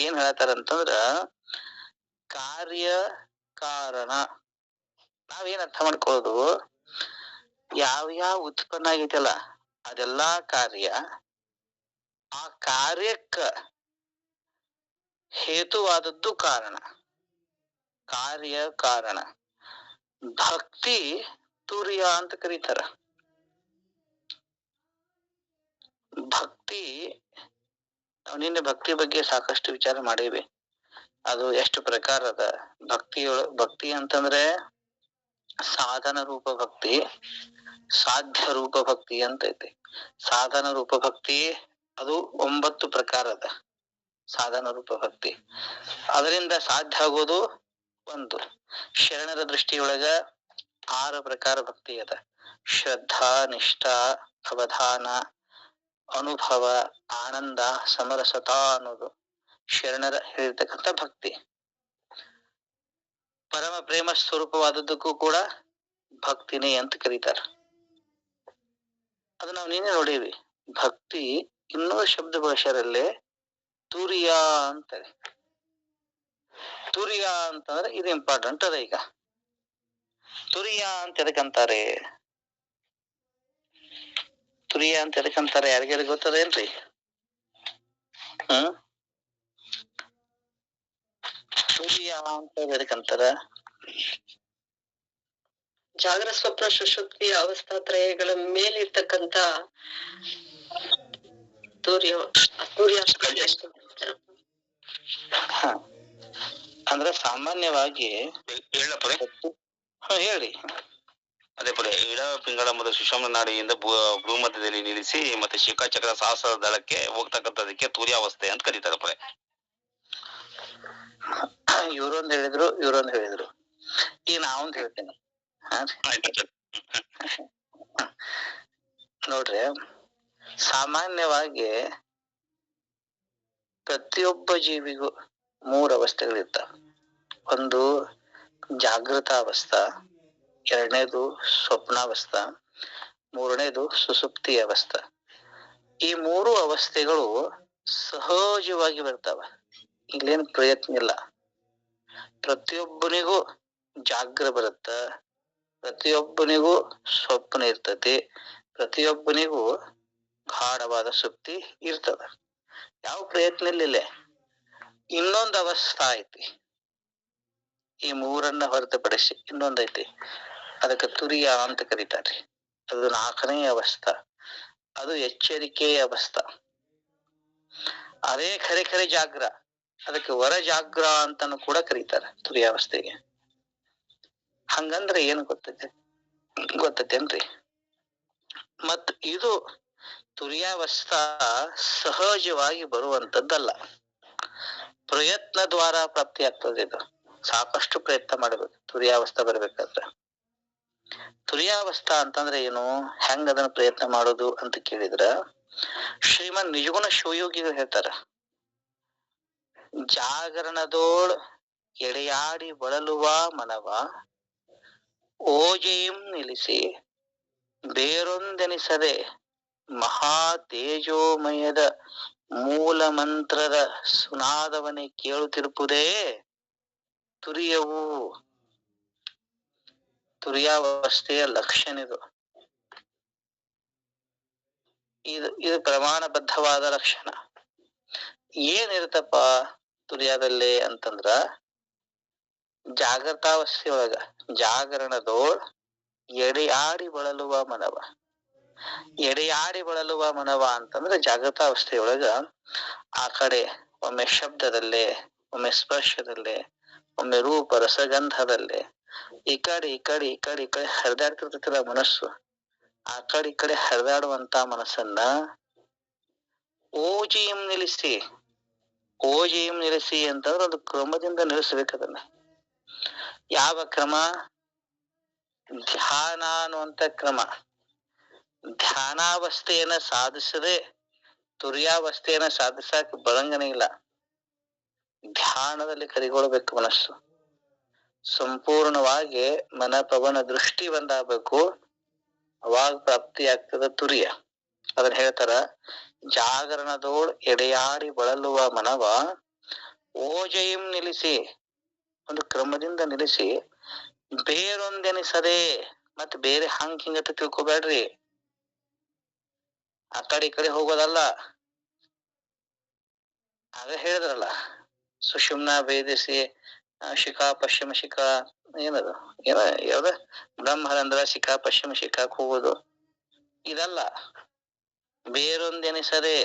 ಏನ್ ಹೇಳ್ತಾರ ಅಂತಂದ್ರ ಕಾರ್ಯ ಕಾರಣ. ನಾವೇನ್ ಅರ್ಥ ಮಾಡ್ಕೊಳ್ಳೋದು, ಯಾವ ಉತ್ಪನ್ನ ಆಗೈತಲ್ಲ ಅದೆಲ್ಲಾ ಕಾರ್ಯ, ಆ ಕಾರ್ಯಕ್ಕ ಹೇತುವಾದದ್ದು ಕಾರಣ. ಕಾರ್ಯ ಕಾರಣ. ಭಕ್ತಿ ತುರ್ಯ ಅಂತ ಕರೀತಾರ. ಭಕ್ತಿ, ನಿನ್ನೆ ಭಕ್ತಿ ಬಗ್ಗೆ ಸಾಕಷ್ಟು ವಿಚಾರ ಮಾಡೀವಿ. ಅದು ಎಷ್ಟು ಪ್ರಕಾರ ಅದ ಭಕ್ತಿ ಅಂತಂದ್ರೆ ಸಾಧನ ರೂಪ ಭಕ್ತಿ, ಸಾಧ್ಯ ರೂಪ ಭಕ್ತಿ ಅಂತ ಐತಿ. ಸಾಧನ ರೂಪ ಭಕ್ತಿ ಅದು 9 ಪ್ರಕಾರದ ಸಾಧನ ರೂಪ ಭಕ್ತಿ. ಅದರಿಂದ ಸಾಧ್ಯ ಆಗೋದು ಒಂದು. ಶರಣರ ದೃಷ್ಟಿಯೊಳಗ 6 ಪ್ರಕಾರ ಭಕ್ತಿ ಅದ. ಶ್ರದ್ಧಾ, ನಿಷ್ಠಾ, ಅವಧಾನ, ಅನುಭವ, ಆನಂದ, ಸಮರಸತಾ ಅನ್ನೋದು ಶರಣರ ಹೇಳಿರ್ತಕ್ಕಂಥ ಭಕ್ತಿ. ಪರಮ ಪ್ರೇಮ ಸ್ವರೂಪವಾದದ್ದಕ್ಕೂ ಕೂಡ ಭಕ್ತಿನೇ ಅಂತ ಕರೀತಾರ. ಅದು ನಾವು ನೀನೇ ನೋಡೀವಿ. ಭಕ್ತಿ ಇನ್ನೊಂದು ಶಬ್ದ ಭಾಷೆಯಲ್ಲೇ ತುರಿಯ ಅಂತಾರೆ. ತುರಿಯ ಅಂತಂದ್ರೆ ಇದು ಇಂಪಾರ್ಟೆಂಟ್ ಅದ. ಈಗ ತುರಿಯ ಅಂತ ಎದಕ್ಕಂತಾರೆ? ತುರಿಯ ಅಂತ ಎದಕ್ಕಂತಾರೆ? ಯಾರಿಗಾರಿಗೆ ಗೊತ್ತದೇನ್ರಿ? ತುರಿಯ ಅಂತ ಎದಕ್ಕಂತಾರ? ಜಾಗರ ಸ್ವಪ್ನ ಸುಷುಪ್ತಿ ಅವಸ್ಥಾತ್ರಯಗಳ ಮೇಲಿರ್ತಕ್ಕಂತ ಅಂದ್ರೆ ಸಾಮಾನ್ಯವಾಗಿ ಹೇಳಿ ಅದೇ ಪಡೆ ಇಡ ಪಿಂಗಳ ಮತ್ತು ಸುಷುಮ್ನ ನಾಡಿಯಿಂದ ಭೂಮಧ್ಯದಲ್ಲಿ ನಿಲ್ಲಿಸಿ ಮತ್ತೆ ಶಿಖಾಚಕ್ರ ಸಹಸ್ರ ದಳಕ್ಕೆ ಹೋಗ್ತಕ್ಕಂಥದಕ್ಕೆ ತುರ್ಯಾವಸ್ಥೆ ಅಂತ ಕರೀತಾರೆ ಪಡೆ. ಇವ್ರೊಂದ್ ಹೇಳಿದ್ರು ಈಗ ನಾವೊಂದ್ ಹೇಳ್ತೇನೆ. ನೋಡ್ರಿ, ಸಾಮಾನ್ಯವಾಗಿ ಪ್ರತಿಯೊಬ್ಬ ಜೀವಿಗೂ 3 ಅವಸ್ಥೆಗಳಿರ್ತಾವ. ಒಂದು ಜಾಗೃತ ಅವಸ್ಥಾ, 2ನೇದು ಸ್ವಪ್ನಾವಸ್ಥಾ, 3ನೇದು ಸುಸುಪ್ತಿ ಅವಸ್ಥಾ. ಈ 3 ಅವಸ್ಥೆಗಳು ಸಹಜವಾಗಿ ಬರ್ತಾವ. ಇಲ್ಲೇನು ಪ್ರಯತ್ನ ಇಲ್ಲ. ಪ್ರತಿಯೊಬ್ಬನಿಗೂ ಜಾಗ್ರ ಬರುತ್ತ, ಪ್ರತಿಯೊಬ್ಬನಿಗೂ ಸ್ವಪ್ನ ಇರ್ತತಿ, ಪ್ರತಿಯೊಬ್ಬನಿಗೂ ಗಾಢವಾದ ಸುಪ್ತಿ ಇರ್ತದ. ಯಾವ ಪ್ರಯತ್ನ ಇಲ್ಲ. ಇನ್ನೊಂದು ಅವಸ್ಥಾ ಐತಿ, ಈ 3 ಹೊರತುಪಡಿಸಿ ಇನ್ನೊಂದೈತಿ. ಅದಕ್ಕೆ ತುರಿಯ ಅಂತ ಕರೀತಾರ್ರಿ. ಅದು 4ನೇ ಅವಸ್ಥಾ. ಅದು ಎಚ್ಚರಿಕೆಯ ಅವಸ್ಥಾ. ಅದೇ ಖರೆ ಜಾಗ್ರ. ಅದಕ್ಕೆ ವರ ಜಾಗ್ರ ಅಂತಾನು ಕೂಡ ಕರೀತಾರ ತುರಿಯಾವಸ್ಥೆಗೆ. ಹಂಗಂದ್ರೆ ಏನು ಗೊತ್ತೈತೇನ್ರಿ? ಮತ್ ಇದು ತುರಿಯಾವಸ್ಥಾ ಸಹಜವಾಗಿ ಬರುವಂತದ್ದಲ್ಲ, ಪ್ರಯತ್ನ ದ್ವಾರ ಪ್ರಾಪ್ತಿ ಆಗ್ತದೆ. ಇದು ಸಾಕಷ್ಟು ಪ್ರಯತ್ನ ಮಾಡಬೇಕು ತುರಿಯಾವಸ್ಥಾ ಬರ್ಬೇಕಾದ್ರೆ. ತುರಿಯಾವಸ್ಥಾ ಅಂತಂದ್ರೆ ಏನು, ಹೆಂಗ ಅದನ್ನ ಪ್ರಯತ್ನ ಮಾಡೋದು ಅಂತ ಕೇಳಿದ್ರ, ಶ್ರೀಮನ್ ನಿಜಗುಣ ಶಿವಯೋಗಿಗಳು ಹೇಳ್ತಾರ, ಜಾಗರಣದೋಳ್ ಎಡೆಯಾಡಿ ಬಳಲುವ ಮನವ ಓಜೆಯಂ ನಿಲ್ಲಿಸಿ ಬೇರೊಂದೆನಿಸದೆ ಮಹಾ ತೇಜೋಮಯದ ಮೂಲ ಮಂತ್ರದ ಸುನಾದವನೇ ಕೇಳುತ್ತಿರುವುದೇ ತುರಿಯವು. ತುರಿಯಾವಸ್ಥೆಯ ಲಕ್ಷಣ ಇದು. ಇದು ಪ್ರಮಾಣಬದ್ಧವಾದ ಲಕ್ಷಣ. ಏನಿರುತ್ತಪ್ಪ ತುರಿಯಾದಲ್ಲಿ ಅಂತಂದ್ರ, ಜಾಗೃತಾವಸ್ಥೆಯೊಳಗ ಜಾಗರಣದೋಳ್ ಎಡೆಯಾಡಿ ಬಳಲುವ ಮನವ. ಎಡೆಯಾಡಿ ಬಳಲುವ ಮನವ ಅಂತಂದ್ರೆ ಜಾಗೃತಾವಸ್ಥೆಯೊಳಗ ಆ ಕಡೆ ಒಮ್ಮೆ ಶಬ್ದದಲ್ಲೇ, ಒಮ್ಮೆ ಸ್ಪರ್ಶದಲ್ಲೇ, ಒಮ್ಮೆ ರೂಪ ರಸಗಂಧದಲ್ಲೇ ಈ ಕಡೆ ಹರಿದಾಡ್ತಿರ್ತದ ಮನಸ್ಸು. ಆ ಕಡೆ ಹರಿದಾಡುವಂತ ಮನಸ್ಸನ್ನ ಓಜಿಯಂ ನಿಲ್ಲಿಸಿ ಅಂತಂದ್ರೆ ಅದು ಕ್ರಮದಿಂದ ನಿಲ್ಲಿಸ್ಬೇಕದನ್ನ. ಯಾವ ಕ್ರಮ? ಧ್ಯಾನ ಅನ್ನುವಂತ ಕ್ರಮ. ಧ್ಯಾನಾವಸ್ಥೆಯನ್ನ ಸಾಧಿಸದೆ ತುರಿಯಾವಸ್ಥೆಯನ್ನ ಸಾಧಿಸಕ್ ಬರಂಗನೇ ಇಲ್ಲ. ಧ್ಯಾನದಲ್ಲಿ ಕರಿಗೊಳ್ಬೇಕು ಮನಸ್ಸು. ಸಂಪೂರ್ಣವಾಗಿ ಮನಪವನ ದೃಷ್ಟಿ ಒಂದಾಗಬೇಕು, ಅವಾಗ ಪ್ರಾಪ್ತಿ ಆಗ್ತದ ತುರಿಯ. ಅದನ್ನ ಹೇಳ್ತಾರ, ಜಾಗರಣದೋಳ್ ಎಡೆಯಾಡಿ ಬಳಲುವ ಮನವ ಓಜೆಯಂ ನಿಲ್ಲಿಸಿ, ಒಂದು ಕ್ರಮದಿಂದ ನಿಲ್ಲಿಸಿ, ಬೇರೊಂದೆನಿಸದೆ, ಮತ್ ಬೇರೆ ಹಿಂಗತ ತಿಳ್ಕೊಬೇಡ್ರಿ. ಆ ಕಡೆ ಹೋಗೋದಲ್ಲ. ಆಗ ಹೇಳಿದ್ರಲ್ಲ, ಸುಷುಮ್ನ ಭೇದಿಸಿ ಶಿಖಾ ಪಶ್ಚಿಮ ಶಿಖಾ, ಏನದು ಯಾವ್ದ ಬ್ರಹ್ಮರಂಧ್ರ ಶಿಖಾ ಪಶ್ಚಿಮ ಶಿಖಾಕ್ ಹೋಗೋದು ಇದಲ್ಲ. ಬೇರೊಂದೆನಿಸದೆ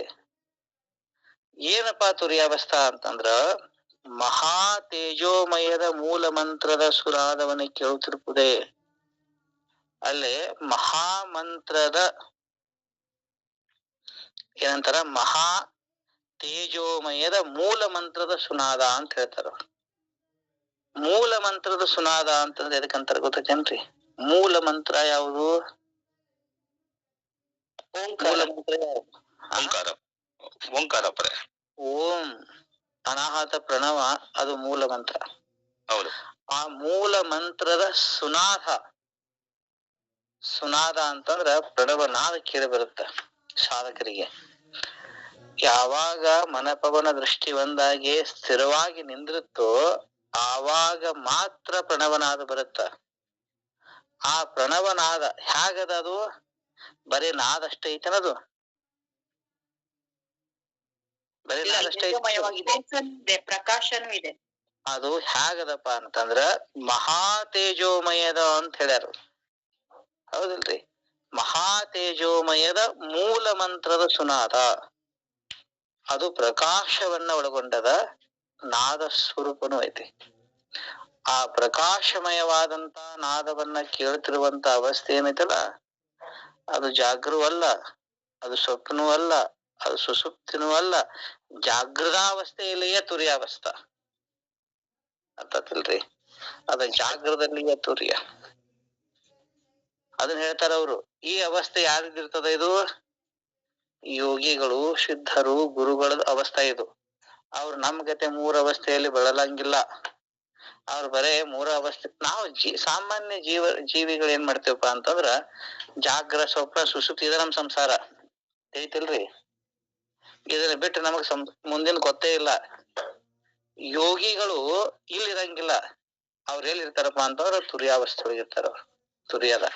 ಏನಪ್ಪಾ ತುರಿಯಾವಸ್ಥಾ ಅಂತಂದ್ರ, ಮಹಾ ತೇಜೋಮಯದ ಮೂಲ ಮಂತ್ರದ ಸುರಾದವನೇ ಕೇಳುತ್ತಿರುವುದೇ. ಅಲ್ಲಿ ಮಹಾಮಂತ್ರದ ಏನಂತಾರ, ಮಹಾ ತೇಜೋಮಯದ ಮೂಲ ಮಂತ್ರದ ಸುನಾದ ಅಂತ ಹೇಳ್ತಾರ. ಮೂಲ ಮಂತ್ರದ ಸುನಾದ ಅಂತಂದ್ರೆ ಎದಕ್ಕಂತಾರ ಗೊತ್ತೇನ್ರಿ? ಮೂಲ ಮಂತ್ರ ಯಾವುದು? ಮೂಲ ಮಂತ್ರ ಯಾವುದು? ಓಂಕಾರ. ಓಂಕಾರ ಪರ. ಓಂ ಅನಾಹತ ಪ್ರಣವ, ಅದು ಮೂಲ ಮಂತ್ರ. ಹೌದು. ಆ ಮೂಲ ಮಂತ್ರದ ಸುನಾದ, ಸುನಾದ ಅಂತಂದ್ರ ಪ್ರಣವನಾದ ಕೇಳಿ ಬರುತ್ತೆ ಸಾಧಕರಿಗೆ. ಯಾವಾಗ ಮನಪವನ ದೃಷ್ಟಿ ಒಂದಾಗಿ ಸ್ಥಿರವಾಗಿ ನಿಂದಿರುತ್ತೋ ಆವಾಗ ಮಾತ್ರ ಪ್ರಣವನಾದ ಬರುತ್ತ. ಆ ಪ್ರಣವನಾದ ಹೇಗದ? ಅದು ಬರೀ ನಾದ ಅಷ್ಟೇ ಐತನದು? ಬರೀ ನಾದ ಅಷ್ಟೇ ಐತೆ, ಪ್ರಕಾಶನೂ ಇದೆ. ಅದು ಹೇಗದಪ್ಪ ಅಂತಂದ್ರ ಮಹಾ ತೇಜೋಮಯದ ಅಂತ ಹೇಳ್ಯಾರ. ಹೌದಿಲ್ರಿ? ಮಹಾ ತೇಜೋಮಯದ ಮೂಲ ಮಂತ್ರದ ಸುನಾದ, ಅದು ಪ್ರಕಾಶವನ್ನ ಒಳಗೊಂಡದ ನಾದ ಸ್ವರೂಪನೂ ಐತಿ. ಆ ಪ್ರಕಾಶಮಯವಾದಂತ ನಾದವನ್ನ ಕೇಳ್ತಿರುವಂತ ಅವಸ್ಥೆ ಏನೈತಲ್ಲ, ಅದು ಜಾಗೃ ಅಲ್ಲ, ಅದು ಸ್ವಪ್ನೂ ಅಲ್ಲ, ಅದು ಸುಸುಪ್ತಿನೂ ಅಲ್ಲ, ಜಾಗೃತಾವಸ್ಥೆಯಲ್ಲಿಯೇ ತುರ್ಯಾವಸ್ಥಾ. ಅರ್ಥತಿಲ್ರಿ? ಅದ ಜಾಗೃತದಲ್ಲಿಯೇ ತುರ್ಯ. ಅದನ್ನ ಹೇಳ್ತಾರ ಅವರು. ಈ ಅವಸ್ಥೆ ಯಾರಿಗಿರ್ತದ? ಇದು ಯೋಗಿಗಳು, ಸಿದ್ಧರು, ಗುರುಗಳ ಅವಸ್ಥೆ ಇದು. ಅವ್ರು ನಮ್ ಗತೆ ಮೂರ ಅವಸ್ಥೆಯಲ್ಲಿ ಬಳಲಂಗಿಲ್ಲ. ಅವ್ರು ಬರೇ ಮೂರ ಅವಸ್ಥೆ. ನಾವು ಸಾಮಾನ್ಯ ಜೀವಿಗಳು ಏನ್ ಮಾಡ್ತೇವಪ್ಪ ಅಂತಂದ್ರ ಜಾಗ್ರ, ಸ್ವಪ್ನ, ಸುಸುಪ್ತಿ ಇದ ನಮ್ ಸಂಸಾರ ಐತಿಲ್ರಿ. ಇದನ್ನ ಬಿಟ್ಟು ನಮಗ್ ಮುಂದಿನ ಗೊತ್ತೇ ಇಲ್ಲ. ಯೋಗಿಗಳು ಇಲ್ಲಿರಂಗಿಲ್ಲ. ಅವ್ರ ಎಲ್ಲಿರ್ತಾರಪ್ಪ ಅಂತಂದ್ರ ತುರ್ಯಾವಸ್ಥೆ ಒಳಗಿರ್ತಾರ. ಅವ್ರು ತುರ್ಯದ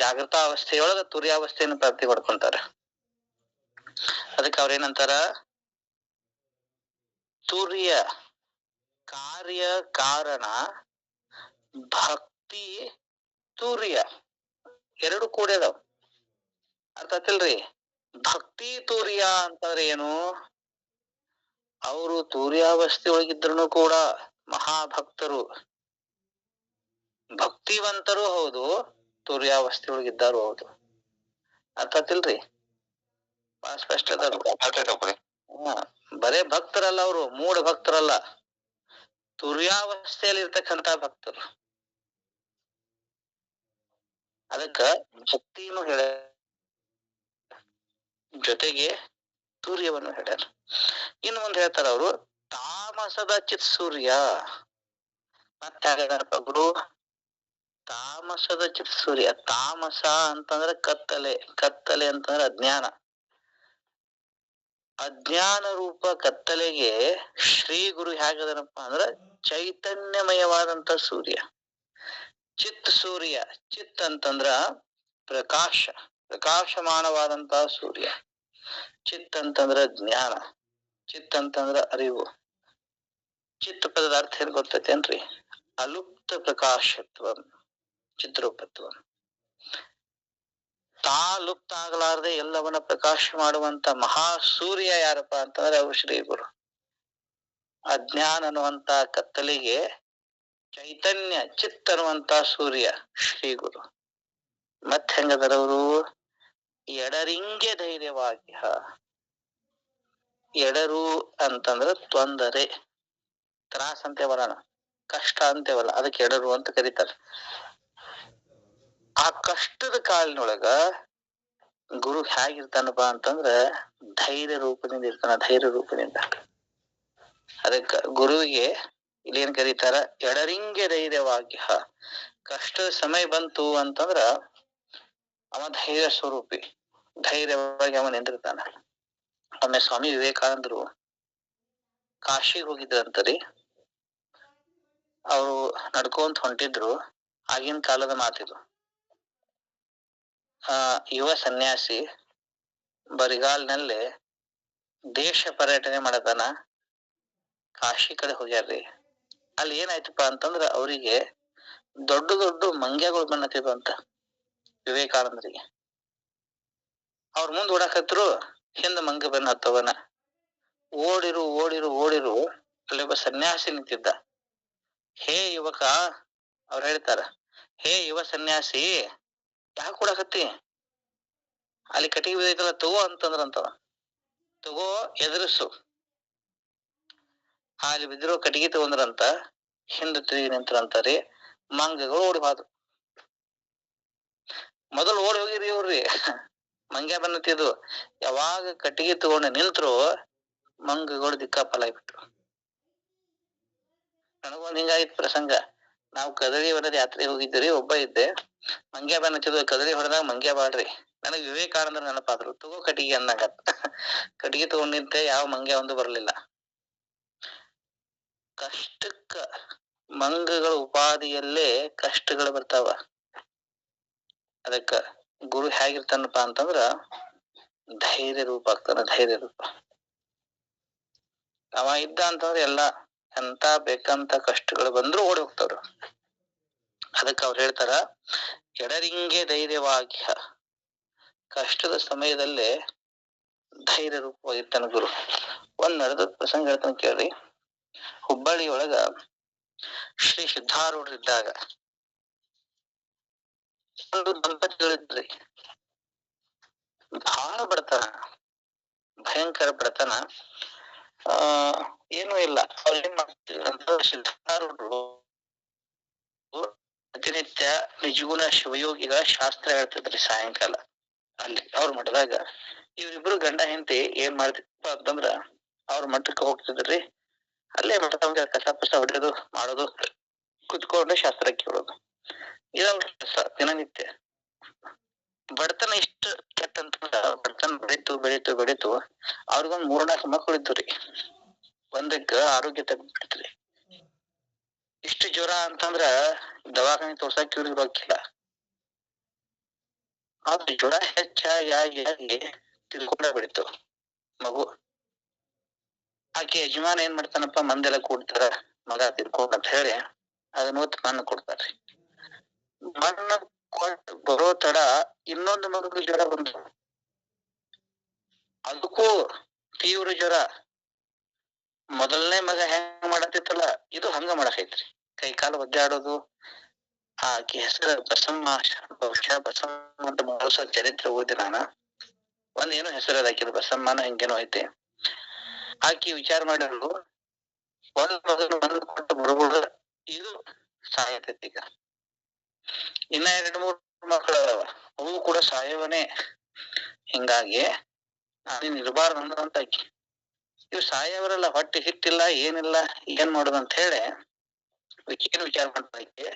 ಜಾಗೃತ ಅವಸ್ಥೆಯೊಳಗ ತುರ್ಯಾವಸ್ಥೆಯನ್ನು ಪ್ರಾಪ್ತಿ ಮಾಡ್ಕೊಂತಾರ. ಅದಕ್ಕೆ ಅವ್ರೇನಂತಾರ? ತುರ್ಯ ಕಾರ್ಯ ಕಾರಣ ಭಕ್ತಿ ತುರ್ಯ ಎರಡು ಕೂಡ್ಯದವ. ಅರ್ಥ ಆತಿಲ್ರಿ? ಭಕ್ತಿ ತುರ್ಯ ಅಂತಂದ್ರೆ ಏನು? ಅವರು ತುರ್ಯಾವಸ್ಥೆ ಒಳಗಿದ್ರು ಕೂಡ ಮಹಾಭಕ್ತರು, ಭಕ್ತಿವಂತರು ಹೌದು, ತುರ್ಯಾವಸ್ಥೆ ಒಳಗಿದ್ದಾರು ಹೌದು. ಅರ್ಥ ಆತಿಲ್ರಿ? ಸ್ಪಷ್ಟ ಅದ. ಬರೇ ಭಕ್ತರಲ್ಲ, ಅವರು ಮೂಢ ಭಕ್ತರಲ್ಲ, ತುರ್ಯಾವಸ್ಥೆಯಲ್ಲಿ ಇರ್ತಕ್ಕಂತ ಭಕ್ತರು. ಅದಕ್ಕ ಭಕ್ತಿನೂ ಹೇಳ, ಜೊತೆಗೆ ಸೂರ್ಯವನ್ನು ಹೇಳ್ಯಾರ. ಇನ್ನು ಮುಂದೆ ಹೇಳ್ತಾರ ಅವರು ತಾಮಸದ ಚಿತ್ ಸೂರ್ಯ. ಮತ್ತೆ ಹೇಳ್ಯಾರಪ್ಪ ಗುರು, ತಾಮಸದ ಚಿತ್ ಸೂರ್ಯ. ತಾಮಸ ಅಂತಂದ್ರೆ ಕತ್ತಲೆ, ಕತ್ತಲೆ ಅಂತಂದ್ರೆ ಅಜ್ಞಾನ. ಅಜ್ಞಾನ ರೂಪ ಕತ್ತಲೆಗೆ ಶ್ರೀ ಗುರು ಹೇಗದನಪ್ಪ ಅಂದ್ರ ಚೈತನ್ಯಮಯವಾದಂತ ಸೂರ್ಯ. ಚಿತ್ ಸೂರ್ಯ. ಚಿತ್ ಅಂತಂದ್ರ ಪ್ರಕಾಶ, ಪ್ರಕಾಶಮಾನವಾದಂತ ಸೂರ್ಯ. ಚಿತ್ ಅಂತಂದ್ರ ಜ್ಞಾನ, ಚಿತ್ ಅಂತಂದ್ರ ಅರಿವು. ಚಿತ್ ಪದದ ಅರ್ಥ ಏನ್ ಗೊತ್ತೈತೇನ್ರಿ? ಅಲುಪ್ತ ಪ್ರಕಾಶತ್ವ, ಚಿತ್ರೂಪತ್ವ. ತಾ ಲುಪ್ತ ಆಗಲಾರದೆ ಎಲ್ಲವನ್ನ ಪ್ರಕಾಶ ಮಾಡುವಂತ ಮಹಾ ಸೂರ್ಯ ಯಾರಪ್ಪ ಅಂತಂದ್ರೆ ಅವರು ಶ್ರೀ ಗುರು. ಅಜ್ಞಾನ ಅನ್ನುವಂತ ಕತ್ತಲಿಗೆ ಚೈತನ್ಯ, ಚಿತ್ ಅನ್ನುವಂತ ಸೂರ್ಯ ಶ್ರೀ ಗುರು. ಮತ್ ಹೆಂಗದರವರು? ಎಡರಿಂಗೆ ಧೈರ್ಯವಾಗಿ. ಎಡರು ಅಂತಂದ್ರ ತೊಂದರೆ, ತ್ರಾಸ ಅಂತೇವಲ್ಲ, ಕಷ್ಟ ಅಂತೇವಲ್ಲ, ಅದಕ್ಕೆ ಎಡರು ಅಂತ ಕರೀತಾರೆ. ಆ ಕಷ್ಟದ ಕಾಲಿನೊಳಗ ಗುರು ಹೇಗಿರ್ತಾನಪ್ಪ ಅಂತಂದ್ರ ಧೈರ್ಯ ರೂಪದಿಂದ ಇರ್ತಾನ, ಧೈರ್ಯ ರೂಪದಿಂದ. ಅದಕ್ಕ ಗುರುವಿಗೆ ಇಲ್ಲಿ ಏನ್ ಕರೀತಾರ? ಎಡರಿಂಗೆ ಧೈರ್ಯವಾಗಿ. ಕಷ್ಟದ ಸಮಯ ಬಂತು ಅಂತಂದ್ರ ಅವ ಧೈರ್ಯ ಸ್ವರೂಪಿ, ಧೈರ್ಯವಾಗಿ ಅವ ನಿಂದಿರ್ತಾನ. ಒಮ್ಮೆ ಸ್ವಾಮಿ ವಿವೇಕಾನಂದರು ಕಾಶಿಗೆ ಹೋಗಿದ್ರಂತರಿ. ಅವರು ನಡ್ಕೊಂತ ಹೊಂಟಿದ್ರು. ಆಗಿನ ಕಾಲದ ಮಾತಿದ್ರು. ಯುವ ಸನ್ಯಾಸಿ ಬರಿಗಾಲ್ನಲ್ಲಿ ದೇಶ ಪರ್ಯಟನೆ ಮಾಡತಾನ. ಕಾಶಿ ಕಡೆ ಹೋಗ್ಯಾರ್ರಿ. ಅಲ್ಲಿ ಏನಾಯ್ತಪ್ಪ ಅಂತಂದ್ರ ಅವರಿಗೆ ದೊಡ್ಡ ದೊಡ್ಡ ಮಂಗ್ಯಗಳು ಬಂದತಿದ್ವು ಅಂತ ವಿವೇಕಾನಂದರಿಗೆ. ಅವ್ರ ಮುಂದ್ ಓಡಾಕತ್ರು, ಹಿಂದ ಮಂಗ ಬೆನ್ನ ಹತ್ತವನ. ಓಡಿರು ಓಡಿರು ಓಡಿರು, ಅಲ್ಲೊಬ್ಬ ಸನ್ಯಾಸಿ ನಿಂತಿದ್ದ. ಹೇ ಯುವಕ, ಅವ್ರು ಹೇಳ್ತಾರ, ಹೇ ಯುವ ಸನ್ಯಾಸಿ, ಯಾಕೆ ಕೊಡಕತ್ತಿ, ಅಲ್ಲಿ ಕಟ್ಟಿಗೆ ಬಿದ್ದೈತಲ್ಲ ತಗೋ ಅಂತಂದ್ರಂತವ. ತಗೋ ಎದುರಿಸು. ಅಲ್ಲಿ ಬಿದ್ದಿರೋ ಕಟ್ಟಿಗೆ ತಗೊಂಡ್ರಂತ ಹಿಂದ ತಿರುಗಿ ನಿಂತ್ರಂತಾರಿ. ಮಂಗಗಳು ಓಡಿ ಹೋದ್ರು. ಮೊದಲು ಓಡಿ ಹೋಗಿರಿ ಇವ್ರಿ, ಮಂಗ್ಯ ಬನ್ನತ್ತಿದ್ದು. ಯಾವಾಗ ಕಟ್ಟಿಗೆ ತಗೊಂಡು ನಿಂತ್ರು ಮಂಗಗಳು ದಿಕ್ಕಾಪಾಲಾಗ್ಬಿಟ್ರು. ನನಗೊಂದ್ ಹಿಂಗಾಗಿತ್ತು ಪ್ರಸಂಗ. ನಾವು ಕದರಿ ಹೊಡೆದ ಯಾತ್ರೆ ಹೋಗಿದ್ದೀರಿ, ಒಬ್ಬ ಇದ್ದೆ. ಮಂಗ್ಯ ಬನ್ನತ್ತಿದ್ವು. ಕದರಿ ಹೊಡೆದಾಗ ಮಂಗ್ಯ ಬಾಳ್ರಿ. ನನಗ್ ವಿವೇಕಾನಂದ್ರ ನೆನಪಾದ್ರು. ತಗೋ ಕಟ್ಟಿಗೆ ಅಂದಂಗ. ಕಟ್ಟಿಗೆ ತಗೊಂಡ್ ನಿಂತೆ, ಯಾವ ಮಂಗ್ಯ ಒಂದು ಬರ್ಲಿಲ್ಲ. ಕಷ್ಟಕ್ಕ ಮಂಗಗಳ ಉಪಾದಿಯಲ್ಲೇ ಕಷ್ಟಗಳು ಬರ್ತಾವ. ಅದಕ್ಕ ಗುರು ಹೇಗಿರ್ತಾನಪ್ಪಾ ಅಂತಂದ್ರ ಧೈರ್ಯ ರೂಪ ಆಗ್ತಾನ. ಧೈರ್ಯ ರೂಪ ಅವ ಇದ್ದ ಅಂತಂದ್ರೆ ಎಲ್ಲಾ ಎಂತ ಬೇಕಂತ ಕಷ್ಟಗಳು ಬಂದ್ರು ಓಡಿ ಹೋಗ್ತಾವ್ರು. ಅದಕ್ಕ ಅವ್ರು ಹೇಳ್ತಾರ, ಎಡರಿಂಗೆ ಧೈರ್ಯವಾಗಿ. ಕಷ್ಟದ ಸಮಯದಲ್ಲೇ ಧೈರ್ಯ ರೂಪವಾಗಿರ್ತಾನ ಗುರು. ಒಂದ್ ನಡೆದ ಪ್ರಸಂಗ ಹೇಳ್ತಾನ ಕೇಳ್ರಿ. ಹುಬ್ಬಳ್ಳಿಯೊಳಗ ಶ್ರೀ ಸಿದ್ಧಾರೂಢರಿದ್ದಾಗ ಒಂದು ದಂಪತಿಗಳಿದ್ರಿ. ಬಹಳ ಬಡತನ, ಭಯಂಕರ ಬಡತನ. ಏನೂ ಇಲ್ಲ. ಅವ್ರ ಏನ್ ಮಾಡ್ತಿದ್ರು, ಸಿದ್ಧಾರೂಢರು ಪ್ರತಿನಿತ್ಯ ನಿಜಗುಣ ಶಿವಯೋಗಿಗಳ ಶಾಸ್ತ್ರ ಹೇಳ್ತಿದ್ರಿ ಸಾಯಂಕಾಲ ಅಲ್ಲಿ ಅವ್ರ ಮಠದಾಗ. ಇವ್ರಿಬ್ರು ಗಂಡ ಹೆಂಡತಿ ಏನ್ ಮಾಡ್ತಿದ್ರಪ್ಪ ಅಂತಂದ್ರ ಅವ್ರ ಮಠಕ್ಕೆ ಹೋಗ್ತಿದ್ರಿ. ಅಲ್ಲೇ ಮಠ ಕಸ ಪಸ ಹೊಡೆಯೋದು ಮಾಡೋದು, ಕುತ್ಕೊಂಡು ಶಾಸ್ತ್ರ ಕೇಳೋದು, ಇದವ್ರ ಕೆಲಸ ದಿನನಿತ್ಯ. ಬಡತನ ಇಷ್ಟು ಕೆಟ್ಟಂತಂದ್ರ ಬಡತನ ಬೆಳೀತು ಬೆಳೀತು ಬೆಳೀತು. ಅವ್ರಿಗೊಂದ್ 3-4 ಮಕ್ಳು ಇದ್ದುರಿ. ಒಂದಕ್ಕ ಆರೋಗ್ಯ ತಗ್ಬಿಡ್ತ್ರಿ. ಇಷ್ಟು ಜ್ವರ ಅಂತಂದ್ರ ದವಾಖಾನೆ ತೋರ್ಸಾಕ್ ಇವ್ರಿಗೆ ರೊಕ್ಕಿಲ್ಲ. ಆದ್ರೆ ಜ್ವರ ಹೆಚ್ಚಾಗಿ ತಿಳ್ಕೊಂಡ ಬಿಡಿತು ಮಗು. ಆಕೆ ಯಜಮಾನ ಏನ್ ಮಾಡ್ತಾನಪ್ಪ, ಮಂದೆಲ್ಲ ಕೂಡ್ತಾರ, ಮಗ ತಿಳ್ಕೊಂಡ್ ಅಂತ ಹೇಳಿ ಅದನ್ನ ಹೊತ್ತು ಮಣ್ಣು ಕೊಡ್ತಾರ್ರಿ. ಮಣ್ಣು ಕೊಟ್ಟು ಬರೋ ತಡ ಇನ್ನೊಂದು ಮಗುಗೆ ಜ್ವರ ಬಂತು. ಅದಕ್ಕೂ ತೀವ್ರ ಜ್ವರ. ಮೊದಲನೇ ಮಗ ಹೆಂಗ ಮಾಡತ್ತಿತ್ತಲ್ಲ, ಇದು ಹಂಗ ಮಾಡಕೈತ್ರಿ. ಕೈ ಕಾಲು ಒದ್ದಾಡೋದು. ಆಕೆ ಹೆಸರು ಬಸಮ್ಮ. ಬಹುಶಃ ಬಸಮ್ಮ ಅಂತ ಬಳಸೋ ಚರಿತ್ರೆ ಓದಿ ನಾನ. ಒಂದೇನೋ ಹೆಸರು ಅದಾಕಿದ್ರು, ಬಸಮ್ಮನ ಹಿಂಗೇನೋ ಐತೆ. ಆಕಿ ವಿಚಾರ ಮಾಡಿದ್ರು, ಒಂದ್ ಮಗನ ಬಂದು ಕೊಟ್ಟು ಬರುವುದು ಇದು ಸಾಯತೈತಿ. ಈಗ ಇನ್ನ 2-3 ಮಕ್ಕಳು ಅದಾವ, ಅವು ಕೂಡ ಸಾಯವನೇ. ಹಿಂಗಾಗಿ ನೀನ್ ಇರಬಾರ್ದು ಅಂದ್ರಂತ ಆಕಿ. ಇವ್ ಸಾಯವರಲ್ಲ, ಹೊಟ್ಟೆ ಹಿಟ್ಟಿಲ್ಲ, ಏನಿಲ್ಲ, ಏನ್ ಮಾಡೋದಂತ ಹೇಳಿ ವಿಚಾರ ಮಾಡ್ತಾಕೆ.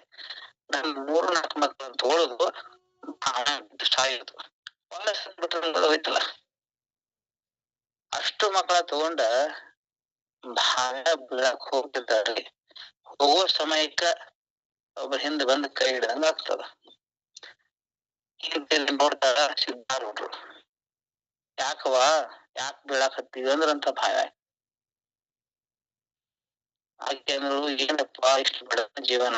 ನನ್ 3-4 ಮಕ್ಕಳನ್ನ ತಗೊಳುದು, ಸಾಯುದು. ಒಳ್ಳೆ ಸತ್ಬಿಟ್ರೆ ಹೋಯ್ತಲ್ಲ. ಅಷ್ಟು ಮಕ್ಕಳ ತಗೊಂಡ ಭಾಗ ಬೀಳಾಕ್ ಹೋಗ್ತಿದ್ದಾರ್ರಿ. ಹೋಗೋ ಸಮಯಕ್ಕ ಒಬ್ಬ ಹಿಂದೆ ಬಂದು ಕೈ ಹಿಡ್ದಂಗ ಆಗ್ತದ. ಹಿಂದೆ ನೋಡ್ತಾರ ಸಿದ್ಧಾರೂಢರು. ಯಾಕವಾ, ಯಾಕೆ ಬೀಳಾಕತ್ತೀವಿ ಅಂದ್ರಂತ ಭಯ. ಆಕೆ ಅಂದ್ರು, ಏನಪ್ಪಾ ಇಷ್ಟು ಬಡ ಜೀವನ,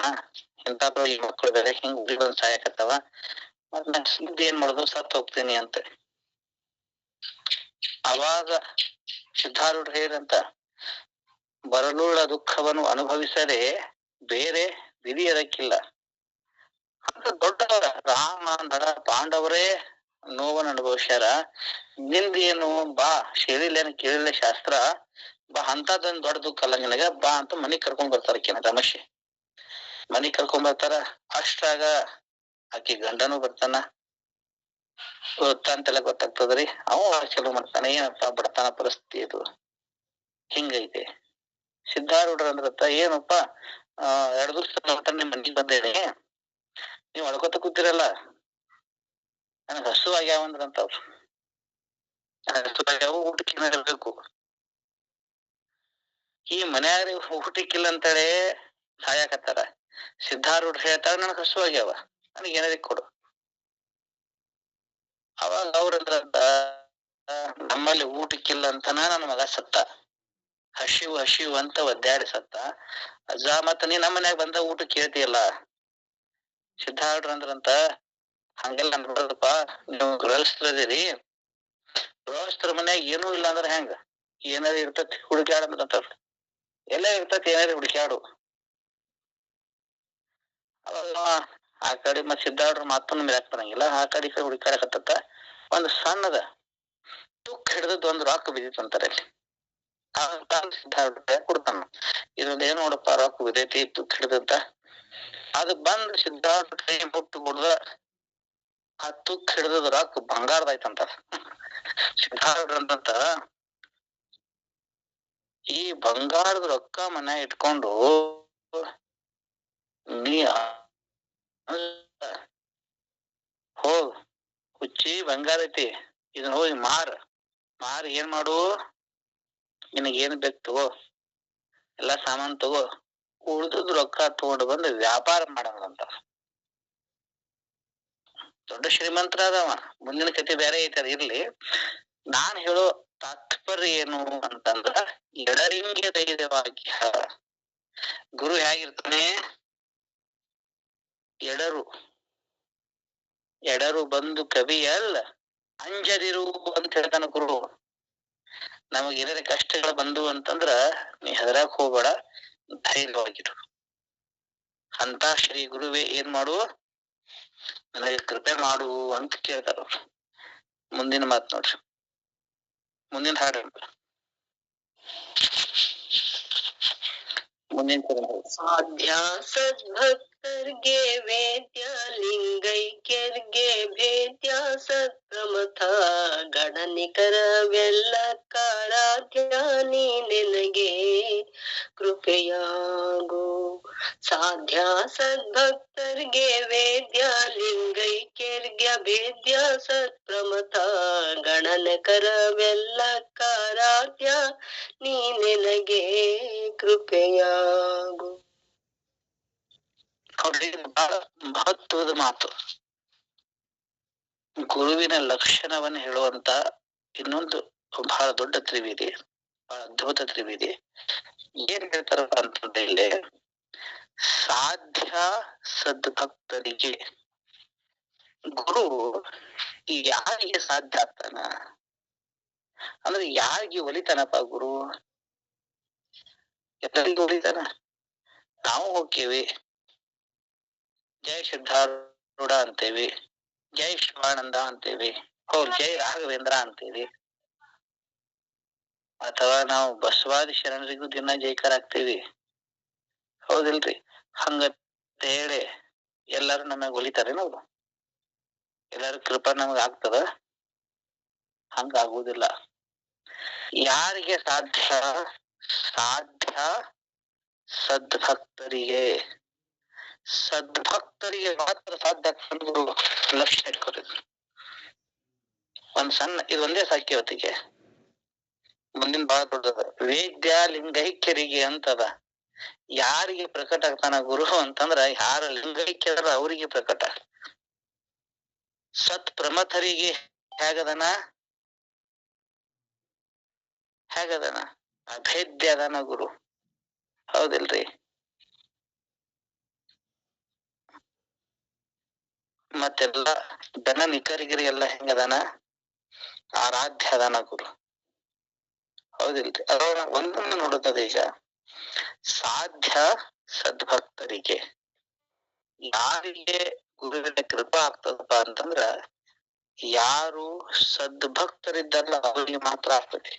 ಇಂತ ಈ ಮಕ್ಕಳು ಬೇರೆ ಹಿಂಗ್ ಉಳಿ ಬಂದ್ ಸಾಯಕತ್ತವ, ಮತ್ ನಾ ಏನ್ ಮಾಡೋದು, ಸತ್ ಹೋಗ್ತೀನಿ ಅಂತ. ಅವಾಗ ಸಿದ್ಧಾರೂಢರು ಹೇರಂತ, ಬರಲುಳ್ಳ ದುಃಖವನ್ನು ಅನುಭವಿಸದೆ ಬೇರೆ ವಿಧಿ ಅದಕ್ಕಿಲ್ಲ. ಅಂತ ದೊಡ್ಡವರ ರಾಮ ನಳ ಪಾಂಡವರೇ ನೋವನ್ನು ಅನುಭವಿಸ್ಯಾರ. ನಿಂದೇನು ಬಾ, ಹೇಳಿಲ್ಲೇನು ಕೇಳಿಲ್ಲ ಶಾಸ್ತ್ರ, ಬಾ ಅಂತದೊಂದ್ ದೊಡ್ಡ ದುಃಖ ಅಲ್ಲ ನಿನಗ, ಬಾ ಅಂತ ಮನಿಗ್ ಕರ್ಕೊಂಡ್ ಬರ್ತಾರ. ಆಕಿನ ರಮೇಶ್ ಮನಿಗ್ ಕರ್ಕೊಂಡ್ ಬರ್ತಾರ. ಅಷ್ಟಾಗ ಆಕಿ ಗಂಡನು ಬರ್ತಾನ. ಅಂತೆಲ್ಲ ಗೊತ್ತಾಗ್ತದ್ರಿ. ಅವ ಚಲೋ ಮಾಡ್ತಾನೆ. ಏನಪ್ಪಾ ಬಡತನ ಪರಿಸ್ಥಿತಿ ಇದು ಹಿಂಗೈತೆ. ಸಿದ್ಧಾರೂಢರ ಅಂದ್ರತ್ತ, ಏನಪ್ಪಾ 2 ದಿವಸ ನಿಮ್ ಮನಿಗ್ ಬಂದೇನೆ, ನೀವ್ ಅಳ್ಕೊತ ಕೂತಿರಲ್ಲ, ನನಗ್ ಹಸು ಆಗ್ಯಾವಂದ್ರಂತ ಅವ್ರು. ಹಸು ಆಗ್ಯಾವ, ಊಟಕ್ಕೆ ಏನಾರ ಇರ್ಬೇಕು. ಈ ಮನ್ಯಾಗ ಊಟಕ್ಕಿಲ್ಲ ಅಂತೇಳಿ ಸಾಯಾಕತ್ತಾರ. ಸಿದ್ಧಾರೂಢ ಹೇಳ್ತಾರ, ನನಗ್ ಹಸು ಆಗ್ಯಾವ, ನನಗ್ ಏನಾರ ಕೊಡು. ಅವಾಗ ಅವ್ರಂದ್ರಂತ, ನಮ್ಮಲ್ಲಿ ಊಟಕ್ಕಿಲ್ಲ ಅಂತನ ನನ್ನ ಮಗ ಸತ್ತ, ಹಸಿವು ಅಂತ ಒದ್ದಾಡಿ ಸತ್ತ. ಅಜ್ಜ ಮತ್ತ ನೀ ನಮ್ಮ ಮನ್ಯಾಗ ಬಂದ ಊಟ ಕೇಳ್ತಿಯಲ್ಲ. ಸಿದ್ಧಾರೂಢರ ಅಂದ್ರಂತ, ಹಂಗೆಲ್ಲ ನೋಡದಪ್ಪ, ನೀವು ಗೃಹಸ್ಥರದಿರಿ, ಗೃಹಸ್ಥರ ಮನ್ಯಾಗ ಏನೂ ಇಲ್ಲ ಅಂದ್ರ ಹೆಂಗ, ಏನಾರ ಇರ್ತತಿ ಹುಡುಕ್ಯಾಡಂತವ್ರ. ಎಲ್ಲ ಇರ್ತತಿ, ಏನಾರ ಹುಡುಕ್ಯಾಡು. ಆ ಕಡೆ ಮತ್ ಸಿದ್ಧಾರ್ಡ್ರ ಮಾತನ್ನು ಮಿರಾಕ್ ಬರಂಗಿಲ್ಲ. ಆ ಕಡೆ ಹುಡುಕಾಡಕತ್ತ ಒಂದ್ ಸಣ್ಣದ ತುಕ್ ಹಿಡಿದದ್ ಒಂದ್ ರಾಕ್ ಬಿದ್ದಿತ್ತಂತಾರೆ ಅಲ್ಲಿ. ಸಿದ್ಧಾರ್ಥ ಕೊಡ್ತಾನ, ಇದ್ರಲ್ಲಿ ಏನ್ ನೋಡಪ್ಪ ರಾಕ್ ಬಿದ್ದೈತಿ ತುಕ್ ಹಿಡಿದಂತ. ಅದು ಬಂದ್ ಸಿದ್ಧಾರ್ಥ ಕೈ ಮುಟ್ಟು ಕೊಡ್ದ, ಆ ತುಕ್ ಹಿಡಿದದ ರಾಕ್ ಬಂಗಾರದಾಯ್ತಂತ. ಸಿದ್ಧಾರ್ಥ ಈ ಬಂಗಾರದ ರೊಕ್ಕ ಮನೆ ಇಟ್ಕೊಂಡು ನೀ ಹೋಗ್ ಹುಚ್ಚಿ ಬಂಗಾರ ಐತಿ, ಇದನ್ನ ಹೋಗಿ ಮಾರ್ ಏನ್ ಮಾಡು, ನಿನಗ ಏನ್ ಬೇಕು ತಗೋ, ಎಲ್ಲಾ ಸಾಮಾನ್ ತಗೋ, ಉಳ್ದದ್ ರೊಕ್ಕ ತಗೊಂಡು ಬಂದು ವ್ಯಾಪಾರ ಮಾಡೋದಂತ. ದೊಡ್ಡ ಶ್ರೀಮಂತರ ಅದವ. ಮುಂದಿನ ಕತೆ ಬೇರೆ ಐತದ, ಇರ್ಲಿ. ನಾನ್ ಹೇಳೋ ತಾತ್ಪರ್ಯ ಏನು ಅಂತಂದ್ರ, ಎಡರಿಂಗೆ ಧೈರ್ಯವಾಗಿ ಗುರು ಹೇಗಿರ್ತಾನೆ, ಎಡರು ಬಂದು ಕವಿ ಅಲ್ಲ ಅಂಜದಿರು ಅಂತ ಹೇಳ್ತಾನ ಗುರು. ನಮಗ್ ಏನಾರ ಕಷ್ಟಗಳು ಬಂದು ಅಂತಂದ್ರ ನೀ ಹೆದರಾಕ್ ಹೋಗ್ಬೇಡ, ಧೈರ್ಯವಾಗಿರು. ಅಂತ ಶ್ರೀ ಗುರುವೇ ಏನ್ ಮಾಡು, ನನಗೆ ಕೃಪೆ ಮಾಡು ಅಂತ ಕೇಳ್ತಾರ ಅವ್ರು. ಮುಂದಿನ ಮಾತು ನೋಡ್ರಿ, ಮುಂದಿನ ಹಾಡು ಸಾಧ್ಯ ಸದ್ಭಕ್ತರ್ಗೆ ವೇದ್ಯ ಲಿಂಗೈಕ್ಯರ್ಗೆ ಭೇದ್ಯ ಸತ್ಪ್ರಮಥ ಗಣನಿಕರವೆಲ್ಲ ಕಾರಾಧ್ಯ ನೀ ನಿನಗೆ ಕೃಪೆಯಾಗು. ಸಾಧ್ಯ ಸದ್ಭಕ್ತರ್ಗೆ ವೇದ್ಯ ಲಿಂಗೈಕ್ಯರ್ಗೆ ಭೇದ್ಯ ಸತ್ಪ್ರಮಥ ಗಣನಿಕರವೆಲ್ಲ ಕಾರಾಧ್ಯ ನೀ ನಿನಗೆ ಕೃಪೆಯಾಗು. ನೋಡ್ರಿ, ಬಹಳ ಮಹತ್ವದ ಮಾತು. ಗುರುವಿನ ಲಕ್ಷಣವನ್ನು ಹೇಳುವಂತ ಇನ್ನೊಂದು ಬಹಳ ದೊಡ್ಡ ತ್ರಿವಿಧಿ, ಬಹಳ ಅದ್ಭುತ ತ್ರಿವಿಧಿ. ಏನ್ ಹೇಳ್ತಾರಪ್ಪ ಅಂತಂದ್ರೆ, ಇಲ್ಲಿ ಸಾಧ್ಯ ಸದ್ಭಕ್ತರಿಗೆ ಗುರು ಯಾರಿಗೆ ಸಾಧ್ಯ ಆಗ್ತಾನ ಅಂದ್ರೆ, ಯಾರಿಗೆ ಒಲಿತಾನಪ್ಪ ಗುರು? ಎಲ್ಲರಿಗೂ ಒಲಿತಾನ. ನಾವು ಹೋಗ್ತೇವಿ, ಜೈ ಸಿದ್ಧಾರೂಢ ಅಂತೇವಿ, ಜೈ ಶಿವಾನಂದ ಅಂತೇವಿ, ಜೈ ರಾಘವೇಂದ್ರ ಅಂತೇವಿ, ಅಥವಾ ನಾವು ಬಸವಾದಿ ಶರಣರಿಗೂ ದಿನ ಜೈಕಾರ ಆಗ್ತೇವಿ, ಹೌದಿಲ್ರಿ? ಹಂಗಂತ ಹೇಳಿ ಎಲ್ಲಾರು ನಮಗ್ ಒಲಿತಾರೇನವ್ರು? ಎಲ್ಲಾರು ಕೃಪಾ ನಮಗ್ ಆಗ್ತದ? ಹಂಗ ಆಗುದಿಲ್ಲ. ಯಾರಿಗೆ ಸಾಧ್ಯ? ಸಾಧ್ಯ ಸದ್ಭಕ್ತರಿಗೆ. ಸದ್ಭಕ್ತರಿಗೆ ಮಾತ್ರ ಸಾಧ್ಯ ಆಗ್ತದೆ. ಲಕ್ಷ ಇಟ್ಕೊರಿ. ಒಂದ್ ಸಣ್ಣ ಇದು ಒಂದೇ ಸಾಕ್ಯ ಹೊತ್ತಿಗೆ, ಮುಂದಿನ ಬಹಳ ದೊಡ್ಡದ. ವೇದ್ಯ ಲಿಂಗೈಕ್ಯರಿಗೆ ಅಂತದ. ಯಾರಿಗೆ ಪ್ರಕಟ ಆಗ್ತಾನ ಗುರು ಅಂತಂದ್ರ, ಯಾರ ಲಿಂಗೈಕ್ಯರ ಅವರಿಗೆ ಪ್ರಕಟ. ಸತ್ ಪ್ರಮಥರಿಗೆ ಹೇಗದನ ಅಭೇದ್ಯ ಅದನ ಗುರು, ಹೌದಿಲ್ರಿ? ಮತ್ತೆಲ್ಲ ದನ ನಿಖರಿಗರಿಗೆಲ್ಲ ಹೆಂಗದಾನ? ಆರಾಧ್ಯ ಅದನ ಗುರು, ಹೌದಿಲ್ರಿ? ಅವಾಗ ಒಂದೊಂದು ನೋಡುತ್ತದೆ. ಈಗ ಸಾಧ್ಯ ಸದ್ಭಕ್ತರಿಗೆ ಯಾರಿಗೆ ಗುರುವಿನ ಕೃಪಾ ಆಗ್ತದಪ್ಪ ಅಂತಂದ್ರ, ಯಾರು ಸದ್ಭಕ್ತರಿದ್ದಾರಲ್ಲ ಅವರಿಗೆ ಮಾತ್ರ ಆಗ್ತದೆ.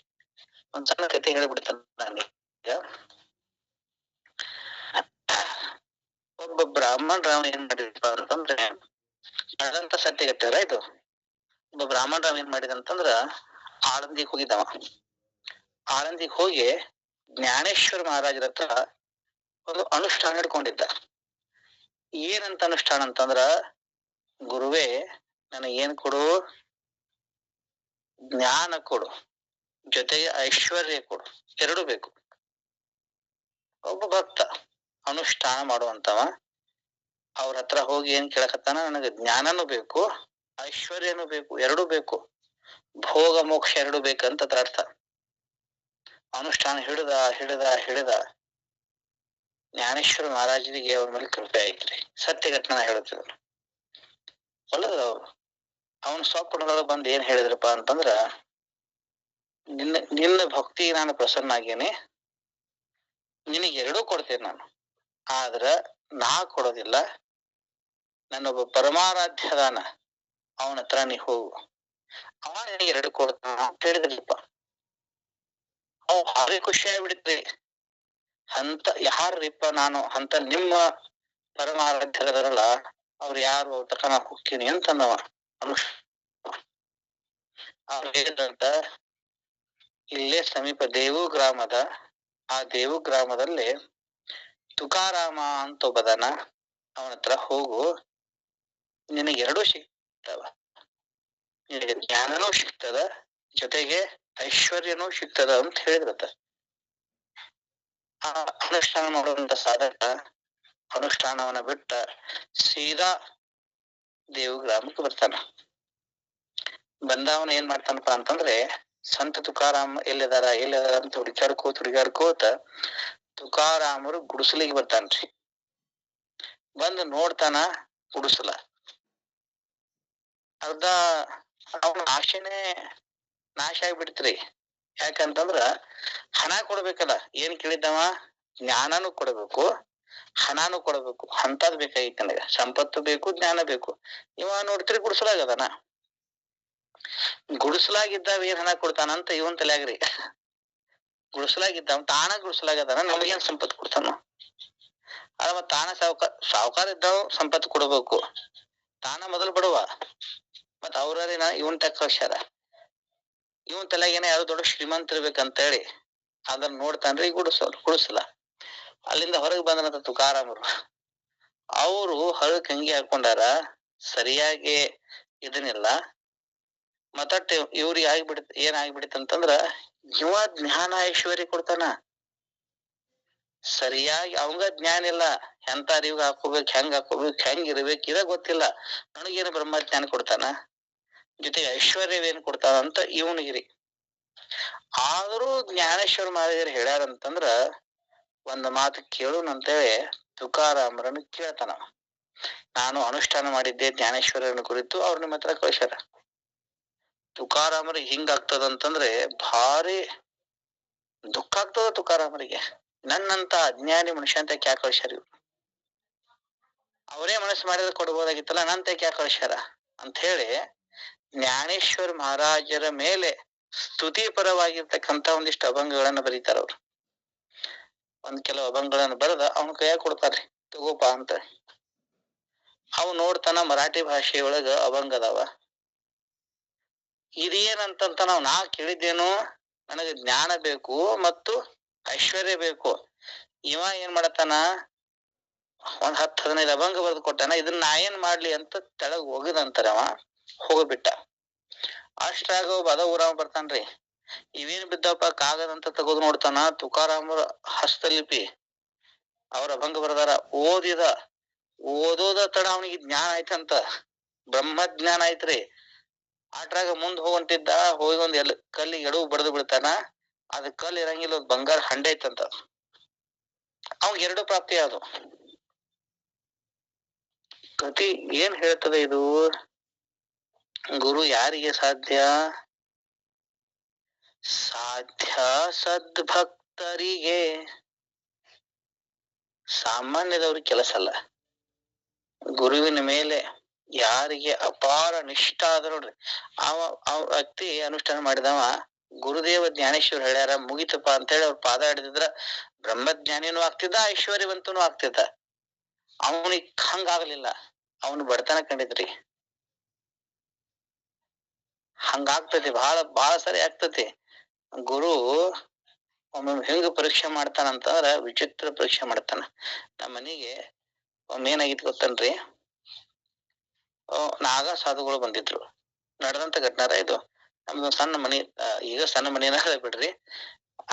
ಒಂದ್ ಸಣ್ಣ ಕತೆ ಹೇಳ್ಬಿಡ್ತಾನೆ ನಾನೀಗ. ಒಬ್ಬ ಬ್ರಾಹ್ಮಣರಾವ್ ಏನ್ ಮಾಡಿದಪ್ಪ ಅಂತಂದ್ರೆ, ನಡೆದಂತ ಸತ್ಯಗತ್ತರ ಇದು. ಒಬ್ಬ ಬ್ರಾಹ್ಮಣರಾವ್ ಏನ್ ಮಾಡಿದಂತಂದ್ರ, ಆಳಂದಿಗೆ ಹೋಗಿದ್ದವ. ಆಳಂದಿಗೆ ಹೋಗಿ ಜ್ಞಾನೇಶ್ವರ ಮಹಾರಾಜರ ಹತ್ರ ಒಂದು ಅನುಷ್ಠಾನ ಹಿಡ್ಕೊಂಡಿದ್ದ. ಏನಂತ ಅನುಷ್ಠಾನ ಅಂತಂದ್ರ, ಗುರುವೇ ನನಗೆ ಏನ್ ಕೊಡು? ಜ್ಞಾನ ಕೊಡು, ಜೊತೆಗೆ ಐಶ್ವರ್ಯ ಕೊಡು, ಎರಡು ಬೇಕು. ಒಬ್ಬ ಭಕ್ತ ಅನುಷ್ಠಾನ ಮಾಡುವಂತವ ಅವ್ರ ಹತ್ರ ಹೋಗಿ ಏನ್ ಕೇಳಕತ್ತಾನ, ನನಗೆ ಜ್ಞಾನನೂ ಬೇಕು, ಐಶ್ವರ್ಯನೂ ಬೇಕು, ಎರಡೂ ಬೇಕು, ಭೋಗ ಮೋಕ್ಷ ಎರಡು ಬೇಕಂತ ಅರ್ಥ. ಅನುಷ್ಠಾನ ಹಿಡಿದ ಜ್ಞಾನೇಶ್ವರ ಮಹಾರಾಜರಿಗೆ ಅವ್ರ ಮೇಲೆ ಕೃಪೆ ಆಯ್ತ್ರಿ. ಸತ್ಯ ಘಟನೆ ಹೇಳುತ್ತಿದ್ರು. ಒಳ್ಳೇದ್ರ ಅವ್ರು. ಅವನ್ ಸ್ವಪ್ನದೊಳಗೆ ಬಂದು ಏನ್ ಹೇಳಿದ್ರಪ್ಪ ಅಂತಂದ್ರ, ನಿನ್ನ ಭಕ್ತಿ ನಾನು ಪ್ರಸನ್ನ ಆಗೇನೆ, ನಿನಗೆ ಎರಡೂ ಕೊಡ್ತೇನೆ ನಾನು, ಆದ್ರ ನಾ ಕೊಡೋದಿಲ್ಲ, ನನ್ನೊಬ್ಬ ಪರಮಾರಾಧ್ಯ ಅದಾನ, ಅವನ ಹತ್ರ ನೀ ಹೋಗು, ಅವ ನಿನಗೆ 2 ಕೊಡ್ತಾನ ಅಂತ ಹೇಳಿದ್ರಪ್ಪ. ಅವ್ ಭಾರಿ ಖುಷಿ ಆಗ್ಬಿಡ್ತ್ರಿ. ಅಂತ ಯಾರಿಪ್ಪ ನಾನು ಅಂತ ನಿಮ್ಮ ಪರಮಾರಾಧ್ಯರಲ್ಲ ಅವ್ರು ಯಾರು ತಕ ನಾ ಹೋಗ್ತೀನಿ ಅಂತಂದವ. ಅವ್ರು ಹೇಳಿದಂತ ಇಲ್ಲೇ ಸಮೀಪ ದೇವು ಗ್ರಾಮದ, ಆ ದೇವು ಗ್ರಾಮದಲ್ಲಿ ತುಕಾರಾಮ ಅಂತ ಒಬ್ಬದನ, ಅವನ ಹತ್ರ ಹೋಗು, ನಿನಗೆ 2 ಸಿಗ್ತವ, ನಿನಗೆ ಜ್ಞಾನನೂ ಸಿಗ್ತದ, ಜೊತೆಗೆ ಐಶ್ವರ್ಯನೂ ಸಿಗ್ತದ ಅಂತ ಹೇಳಿದ್ರತ. ಆ ಅನುಷ್ಠಾನ ಮಾಡುವಂತ ಸಾಧಕ ಅನುಷ್ಠಾನವನ್ನ ಬಿಟ್ಟ ಸೀದಾ ದೇವು ಗ್ರಾಮಕ್ಕೆ ಬರ್ತಾನ. ಬಂದವನ ಏನ್ ಮಾಡ್ತಾನಪ್ಪ ಅಂತಂದ್ರೆ, ಸಂತ ತುಕಾರಾಮ್ ಎಲ್ಲಿದಾರ ಅಂತ ಹುಡುಗಾಡ್ಕೋತ ತುಕಾರಾಮರು ಗುಡಿಸಲಿಗೆ ಬರ್ತಾನ್ರಿ. ಬಂದು ನೋಡ್ತಾನ ಗುಡಿಸಲ. ಅರ್ಧ ಅವನ ಆಶೆನೆ ನಾಶ ಆಗ್ಬಿಡ್ತ್ರಿ. ಯಾಕಂತಂದ್ರ ಹಣ ಕೊಡ್ಬೇಕಲ್ಲ, ಏನ್ ಕೇಳಿದ್ದವ, ಜ್ಞಾನನು ಕೊಡ್ಬೇಕು, ಹಣನು ಕೊಡ್ಬೇಕು, ಅಂತದ್ ಬೇಕಾಗಿತ್ತು ನನಗ. ಸಂಪತ್ತು ಬೇಕು, ಜ್ಞಾನ ಬೇಕು. ಇವ ನೋಡ್ತಿರಿ ಗುಡಿಸಲಾಗದಾನ. ಗುಡಿಸಲಾಗಿದ್ದಾವ ಏನ್ ಹಣ ಕೊಡ್ತಾನಂತ ಇವನ್ ತಲೆಯಾಗ್ರಿ. ಗುಡಿಸಲಾಗಿದ್ದಾವ ತಾನ ಗುಡಿಸಲಾಗದಾನ, ನಮಗೇನ್ ಸಂಪತ್ತು ಕೊಡ್ತಾನ? ಅವ ತಾನ ಸಾವುಕಾರ ಇದ್ದಾವ ಸಂಪತ್ತು ಕೊಡ್ಬೇಕು, ತಾನ ಮೊದಲು ಬಡವ. ಮತ್ ಅವ್ರೇನ ಇವನ್ ಟೆಕ್ ಕಳ್ಸ್ಯಾರ. ಇವನ್ ತಲೆಗೇನ ಯಾರು ದೊಡ್ಡ ಶ್ರೀಮಂತ ಇರ್ಬೇಕಂತ ಹೇಳಿ ಅದನ್ನ ನೋಡ್ತಾನ್ರಿ ಗುಡಿಸಲ. ಅಲ್ಲಿಂದ ಹೊರಗೆ ಬಂದ್ರಂತ ತುಕಾರಾಮರು. ಅವರು ಹೊರಗ್ ಕಂಗಿ ಹಾಕೊಂಡಾರ, ಸರಿಯಾಗಿ ಇದನ್ನಿಲ್ಲ. ಮತ್ತಟ್ಟೆ ಇವ್ರಿಗೆ ಏನಾಗ್ಬಿಡಿತಂತಂದ್ರ, ಇವ ಜ್ಞಾನ ಐಶ್ವರ್ಯ ಕೊಡ್ತಾನ, ಸರಿಯಾಗಿ ಅವಂಗ ಜ್ಞಾನ ಇಲ್ಲ. ಎಂತ ಅರಿವು ಹಾಕೋಬೇಕು, ಹೆಂಗ್ ಇರ್ಬೇಕು ಇದ ಗೊತ್ತಿಲ್ಲ. ನನಗೇನು ಬ್ರಹ್ಮಜ್ಞಾನ ಕೊಡ್ತಾನ, ಜೊತೆಗೆ ಐಶ್ವರ್ಯವೇನ್ ಕೊಡ್ತಾನ ಅಂತ ಇವನಿಗಿರಿ. ಆದ್ರೂ ಜ್ಞಾನೇಶ್ವರ ಮಹಾರಾಜರು ಹೇಳ್ಯಾರಂತಂದ್ರ ಒಂದ್ ಮಾತು ಕೇಳುನಂತೇಳಿ ತುಕಾರಾಮರನ್ನು ಕೇಳ್ತಾನ. ನಾನು ಅನುಷ್ಠಾನ ಮಾಡಿದ್ದೆ ಜ್ಞಾನೇಶ್ವರನ ಕುರಿತು, ಅವ್ರ ನಿಮ್ಮ ಹತ್ರ ಕಳ್ಸ್ಯಾರ. ತುಕಾರಾಮರಿಗೆ ಹಿಂಗ ಆಗ್ತದಂತಂದ್ರೆ ಭಾರಿ ದುಃಖ ಆಗ್ತದ ತುಕಾರಾಮರಿಗೆ. ನನ್ನಂತ ಅಜ್ಞಾನಿ ಮನುಷ್ಯ ಅಂತ ಕ್ಯಾ ಕಳ್ಸ್ಯಾರ ಇವ್ರು, ಅವರೇ ಮನಸ್ಸು ಮಾಡಿದ್ರೆ ಕೊಡ್ಬೋದಾಗಿತ್ತಲ್ಲ, ನಂತ ಕ್ಯಾ ಕಳ್ಸ್ಯಾರ ಅಂತ ಹೇಳಿ ಜ್ಞಾನೇಶ್ವರ ಮಹಾರಾಜರ ಮೇಲೆ ಸ್ತುತಿ ಪರವಾಗಿರ್ತಕ್ಕಂತ ಒಂದಿಷ್ಟು ಅಭಂಗಗಳನ್ನ ಬರೀತಾರ ಅವ್ರು. ಕೆಲವು ಅಭಂಗಗಳನ್ನ ಬರೆದ ಅವನ ಕೈಯಾಗ ಕೊಡ್ತಾರ್ರಿ, ತಗೋಪ ಅಂತ. ಅವ್ ನೋಡ್ತಾನ ಮರಾಠಿ ಭಾಷೆಯೊಳಗ ಅಭಂಗ ಅದಾವ. ಇದೇನಂತ ನಾ ಕೇಳಿದ್ದೇನು, ನನಗೆ ಜ್ಞಾನ ಬೇಕು ಮತ್ತು ಐಶ್ವರ್ಯ ಬೇಕು. ಇವ ಏನ್ ಮಾಡತಾನ, 10-15 ಅಭಂಗ ಬರೆದು ಕೊಟ್ಟಾನ. ಇದನ್ನ ನಾ ಏನ್ ಮಾಡ್ಲಿ ಅಂತ ತೆಳಗ್ ಹೋಗಿದಂತಾರ. ಅವ ಹೋಗ್ಬಿಟ್ಟ. ಅಷ್ಟ್ರಾಗ ಬದ ಊರಾಮ ಬರ್ತಾನ್ರಿ. ಇವೇನ್ ಬಿದ್ದಪ್ಪ ಕಾಗದ ಅಂತ ತಗೋದ್ ನೋಡ್ತಾನ. ತುಕಾರಾಮರ ಹಸ್ತಲಿಪಿ, ಅವ್ರ ಅಭಂಗ ಬರದಾರ. ಓದೋದ ತಡ ಅವನಿಗೆ ಜ್ಞಾನ ಆಯ್ತಂತ, ಬ್ರಹ್ಮಜ್ಞಾನ ಆಯ್ತ್ರಿ. ಅಟ್ರಾಗ ಮುಂದ್ ಹೋಗಂತಿದ್ದ, ಹೋಗಿ ಒಂದ್ ಕಲ್ಲಿಗೆ ಎಡವು ಬಡದು ಬಿಡ್ತಾನ. ಅದ್ ಕಲ್ ಇರಂಗಿಲ್ಲ, ಒಂದ್ ಬಂಗಾರ ಹಂಡೆ ಐತಂತ. ಅವ್ 2 ಪ್ರಾಪ್ತಿ ಅದು. ಕತಿ ಏನ್ ಹೇಳ್ತದೆ ಇದು? ಗುರು ಯಾರಿಗೆ ಸಾಧ್ಯ? ಸದ್ಭಕ್ತರಿಗೆ, ಸಾಮಾನ್ಯದವ್ರಿಗೆ ಕೆಲಸ ಅಲ್ಲ. ಗುರುವಿನ ಮೇಲೆ ಯಾರಿಗೆ ಅಪಾರ ನಿಷ್ಠ ಆದ ನೋಡ್ರಿ, ಅವ ವ್ಯಕ್ತಿ ಅನುಷ್ಠಾನ ಮಾಡಿದವ. ಗುರುದೇವ ಜ್ಞಾನೇಶ್ವರ ಹೇಳ್ಯಾರ ಮುಗಿತಪ್ಪ ಅಂತ ಹೇಳಿ ಅವ್ರ ಪಾದ ಹಿಡಿದಿದ್ರ ಬ್ರಹ್ಮಜ್ಞಾನಿನೂ ಆಗ್ತಿದ್ದ, ಐಶ್ವರ್ಯವಂತನೂ ಆಗ್ತಿದ್ದ. ಅವನಿಗೆ ಹಂಗಾಗ್ಲಿಲ್ಲ, ಅವನು ಬಡತನ ಕಂಡಿದ್ರಿ. ಹಂಗಾಗ್ತತಿ, ಬಹಳ ಸರಿ ಆಗ್ತತಿ. ಗುರು ಒಮ್ಮೊಮ್ಮೆ ಹೆಂಗ ಪರೀಕ್ಷೆ ಮಾಡ್ತಾನಂತಂದ್ರ ವಿಚಿತ್ರ ಪರೀಕ್ಷೆ ಮಾಡ್ತಾನ. ನಮ್ಮ ಮನೆಗೆ ಒಮ್ಮೆ ಏನಾಗಿತ್ತು ಗೊತ್ತನ್ರಿ, ನಾಗ ಸಾಧುಗಳು ಬಂದಿದ್ರು. ನಡೆದಂತ ಘಟನಾರ ಇದು. ನಮ್ದು ಸಣ್ಣ ಮನಿ, ಈಗ ಸಣ್ಣ ಮನಿನ ಬಿಡ್ರಿ,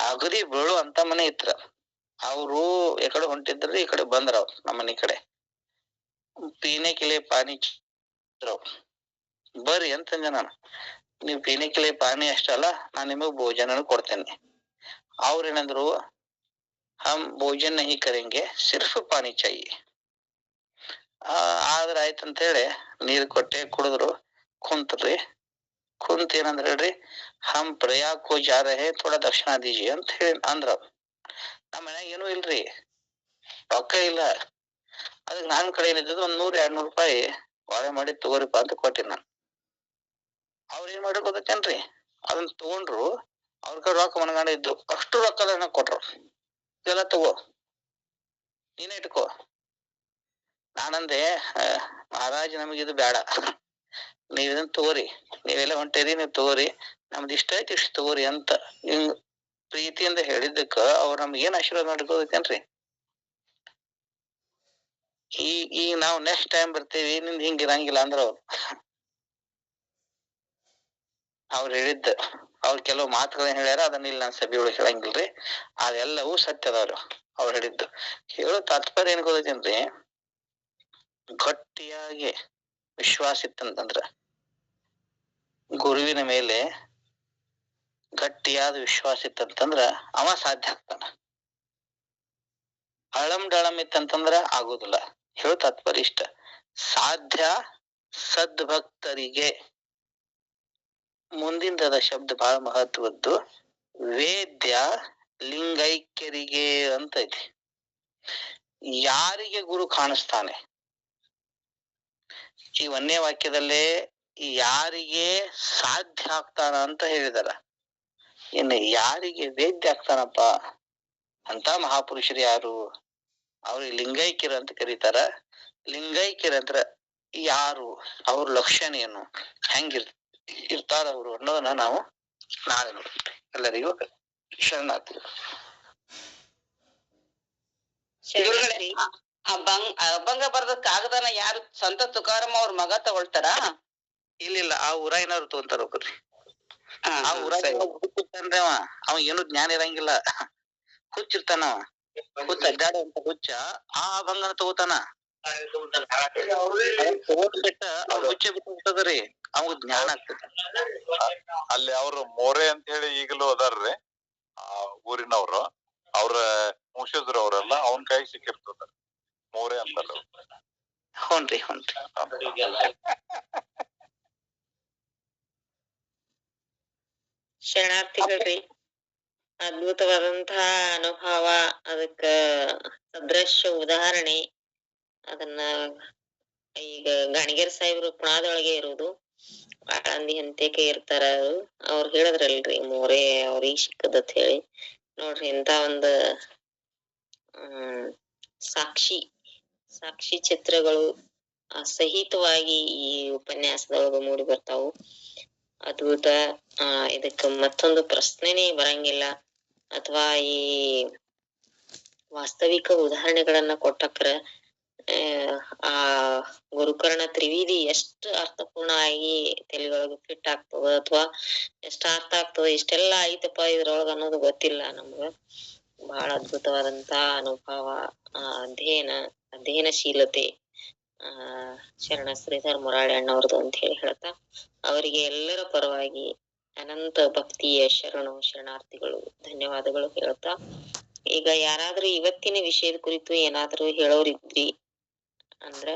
ಅಗದಿ ಬೀಳು ಅಂತ ಮನೆ ಇತ್ರ. ಅವ್ರು ಎಕಡೆ ಹೊಂಟಿದ್ರಿ, ಈ ಕಡೆ ಬಂದ್ರ ಅವ್ರು ನಮ್ಮ ಮನಿ ಕಡೆ. ಪೀನೆ ಕಿಲೆ ಪಾನಿ ಬರ್ರಿ ಅಂತಂದೆ ನಾನು. ನೀವ್ ಪೀನೆ ಕಿಲೆ ಪಾನಿ ಅಷ್ಟಲ್ಲ, ನಾನ್ ನಿಮಗ್ ಭೋಜನ ಕೊಡ್ತೇನೆ. ಅವ್ರೇನಂದ್ರು, ಹಮ್ ಭೋಜನ್ ನಹಿ ಕರೆಂಗೆ, ಸಿರ್ಫ್ ಪಾನಿ ಚಾಯಿ. ಆದ್ರ ಆಯ್ತಂತ ಹೇಳಿ ನೀರ್ ಕೊಟ್ಟೆ, ಕುಡಿದ್ರು. ಕುಂತ್ರಿ. ಕುಂತ ಏನಂದ್ರ ಹೇಳ್ರಿ, ಹಮ್ ಪ್ರಯಾಗ್ ಕೋ ಜಾ ರಹೆ, ಥೋಡಾ ದಕ್ಷಿಣ ದೀಜಿಯೇ ಅಂತ ಹೇಳಿ ಅಂದ್ರ. ನಮ್ಮ ಮನ್ಯಾಗ ಏನೂ ಇಲ್ರಿ, ರೊಕ್ಕ ಇಲ್ಲ. ಅದಕ್ಕೆ ನನ್ನ ಕಡೆ ಏನಿದ್ದದು 100-200 ರೂಪಾಯಿ ವಾಳೆ ಮಾಡಿ ತಗೋರಿಪ್ಪ ಅಂತ ಕೊಟ್ಟಿನಿ ನಾನು. ಅವ್ರ ಏನ್ ಮಾಡ್ರಿ ಗೊತ್ತೇನ್ರಿ, ಅದನ್ನ ತಗೊಂಡ್ರು, ಅವ್ರ ಕಡೆ ರೊಕ್ಕ ಮನಗಂಡ ಇದ್ದು ಅಷ್ಟು ರೊಕ್ಕ ಕೊಟ್ರು, ಇದೆಲ್ಲ ತಗೋ ನೀನೇ ಇಟ್ಕೋ. ನಾನಂದೆ ಮಹಾರಾಜ್ ನಮಗಿದು ಬೇಡ, ನೀವ್ ಇದನ್ನ ತಗೋರಿ, ನೀವೆಲ್ಲ ಹೊಂಟೇರಿ ನೀವ್ ತಗೋರಿ, ನಮ್ದು ಇಷ್ಟ ಐತಿ ಇಷ್ಟು ತಗೋರಿ ಅಂತ ಹಿಂಗ್ ಪ್ರೀತಿಯಿಂದ ಹೇಳಿದ್ದಕ್ಕ ಅವ್ರು ನಮ್ಗೆ ಏನ್ ಆಶೀರ್ವಾದ ಮಾಡ್ಕೋಬೇಕೇನ್ರಿ. ಈಗ ನಾವು ನೆಕ್ಸ್ಟ್ ಟೈಮ್ ಬರ್ತೇವಿ, ನಿಂದ ಹಿಂಗ ಇರಂಗಿಲ್ಲ ಅಂದ್ರ ಅವ್ರು ಹೇಳಿದ್ದ ಅವ್ರ ಕೆಲವು ಮಾತುಗಳನ್ನ ಹೇಳ್ಯಾರ, ಅದನ್ನ ಇಲ್ಲಿ ನಾನು ಸಭೆ ಒಳಗೆ ಹೇಳಂಗಿಲ್ರಿ, ಅದೆಲ್ಲವೂ ಸತ್ಯದವ್ರು ಅವ್ರು ಹೇಳಿದ್ದು. ಹೇಳೋ ತಾತ್ಪರ್ಯ ಏನ್ ಗೊತ್ತೇನ್ರಿ, ಗಟ್ಟಿಯಾಗಿ ವಿಶ್ವಾಸ ಇತ್ತಂತಂದ್ರ, ಗುರುವಿನ ಮೇಲೆ ಗಟ್ಟಿಯಾದ ವಿಶ್ವಾಸ ಇತ್ತಂತಂದ್ರ ಅವ ಸಾಧ್ಯ ಆಗ್ತಾನ. ಅಳಂ ಡಳಂ ಇತ್ತಂತಂದ್ರ ಆಗುದಿಲ್ಲ. ಹೇಳೋ ತಾತ್ಪರ್ಯ ಇಷ್ಟ, ಸಾಧ್ಯ ಸದ್ಭಕ್ತರಿಗೆ, ಮುಂದಿನ ಶಬ್ದ ಬಹಳ ಮಹತ್ವದ್ದು, ವೇದ್ಯ ಲಿಂಗೈಕ್ಯರಿಗೆ ಅಂತ ಐತಿ. ಯಾರಿಗೆ ಗುರು ಕಾಣಿಸ್ತಾನೆ, ಈ 1ನೇ ವಾಕ್ಯದಲ್ಲೇ ಯಾರಿಗೆ ಸಾಧ್ಯ ಆಗ್ತಾನ ಅಂತ ಹೇಳಿದಾರ. ಇನ್ನು ಯಾರಿಗೆ ವೇದ್ಯ ಆಗ್ತಾನಪ್ಪ ಅಂತ ಮಹಾಪುರುಷರು ಯಾರು, ಅವ್ರಿಗೆ ಲಿಂಗೈಕ್ಯರು ಅಂತ ಕರೀತಾರ. ಲಿಂಗೈಕ್ಯರಂದ್ರ ಯಾರು, ಅವ್ರ ಲಕ್ಷಣ ಏನು, ಹೆಂಗಿರ್ತಾರ ಅವರು ಅನ್ನೋದನ್ನ ನಾವು ನಾಳೆ ನೋಡ್ತೀವಿ. ಎಲ್ಲರಿಗೂ ಶರಣಾರ್ಥಿಗಳು. ಅಭಂಗ ಬರೆದ ಕಾಗದನ ಯಾರು ಸಂತ ತುಕಾರಾಮ್ ಅವ್ರ ಮಗ ತಗೊಳ್ತಾರ? ಇಲ್ಲ, ಆ ಊರಾಗಿನವ್ರು ತಗೊಂತಾರ ಒಬ್ರಿ. ಆ ಊರಾಗ ಹುಚ್ಚಿರ್ತಾನ್ರಿ ಅವ ಏನು ಜ್ಞಾನ ಇರಂಗಿಲ್ಲ, ಹುಚ್ಚಿರ್ತಾನವ, ಹುಚ್ಚ ಅಡ್ಡಾಡುವಂತ ಹುಚ್ಚ. ಆ ಅಭಂಗನ ತಗೋತಾನ, ತಗೋದ್ಬಿಟ್ಟ ಅವ್ರ ಹುಚ್ಚ ಬಿಟ್ಟದ್ರಿ, ಅವಾಗ ಜ್ಞಾನ ಆಗ್ತದ. ಅಲ್ಲಿ ಅವ್ರು ಮೋರೆ ಅಂತ ಹೇಳಿ ಈಗಲೂ ಅದಾರ್ರಿ ಆ ಊರಿನವ್ರು, ಅವ್ರ ವಂಶಜರು ಅವರೆಲ್ಲ ಅವನ್ ಕೈ ಸಿಕ್ಕಿರ್ತದ, ಮೋರೆ ಅಂತಲ್ಲ. ಹುನ್ರಿ. ಶರಣಾರ್ಥಿಗಳ್ರಿ, ಅದ್ಭುತವಾದಂತಹ ಅನುಭವ, ಅದಕ್ಕ ಸದೃಶ್ಯ ಉದಾಹರಣೆ. ಅದನ್ನ ಈಗ ಗಾಣಿಗೇರ್ ಸಾಹೇಬ್ರು ಪುಣಾದೊಳಗೆ ಇರುವುದು, ಆಳಂದಿ ಹಂತೇಕೆ ಇರ್ತಾರ. ಅವ್ರು ಹೇಳಿದ್ರಲ್ರಿ ಮೋರೆ ಅವ್ರಿಗೆ ಸಿಕ್ಕದತ್ ಹೇಳಿ. ನೋಡ್ರಿ ಇಂತ ಒಂದು ಸಾಕ್ಷಿ ಚಿತ್ರಗಳು ಸಹಿತವಾಗಿ ಈ ಉಪನ್ಯಾಸದೊಳಗ ಮೂಡಿ ಬರ್ತಾವು. ಅದ್ಭುತ. ಇದಕ್ಕ ಮತ್ತೊಂದು ಪ್ರಶ್ನೆನೇ ಬರಂಗಿಲ್ಲ. ಅಥವಾ ಈ ವಾಸ್ತವಿಕ ಉದಾಹರಣೆಗಳನ್ನ ಕೊಟ್ಟಕ್ರ ಆ ಗುರುಕರ್ಣ ತ್ರಿವೇದಿ ಎಷ್ಟು ಅರ್ಥಪೂರ್ಣ ಆಗಿ ತಲೆಯೊಳಗ ಫಿಟ್ ಆಗ್ತದ, ಅಥವಾ ಎಷ್ಟ ಅರ್ಥ ಆಗ್ತದ, ಇಷ್ಟೆಲ್ಲಾ ಐತಪ್ಪ ಇದ್ರೊಳಗ ಅನ್ನೋದು ಗೊತ್ತಿಲ್ಲ ನಮ್ಗ. ಬಹಳ ಅದ್ಭುತವಾದಂತ ಅನುಭವ, ಅಧ್ಯಯನಶೀಲತೆ ಶರಣ ಶ್ರೀಧರ್ ಮುರಾಳಿ ಅಣ್ಣವ್ರದ್ದು ಅಂತ ಹೇಳ್ತಾ, ಅವರಿಗೆ ಎಲ್ಲರ ಪರವಾಗಿ ಅನಂತ ಭಕ್ತಿಯ ಶರಣಾರ್ಥಿಗಳು, ಧನ್ಯವಾದಗಳು ಹೇಳ್ತಾ, ಈಗ ಯಾರಾದ್ರೂ ಇವತ್ತಿನ ವಿಷಯದ ಕುರಿತು ಏನಾದ್ರೂ ಹೇಳೋರಿದ್ರಿ ಅಂದ್ರ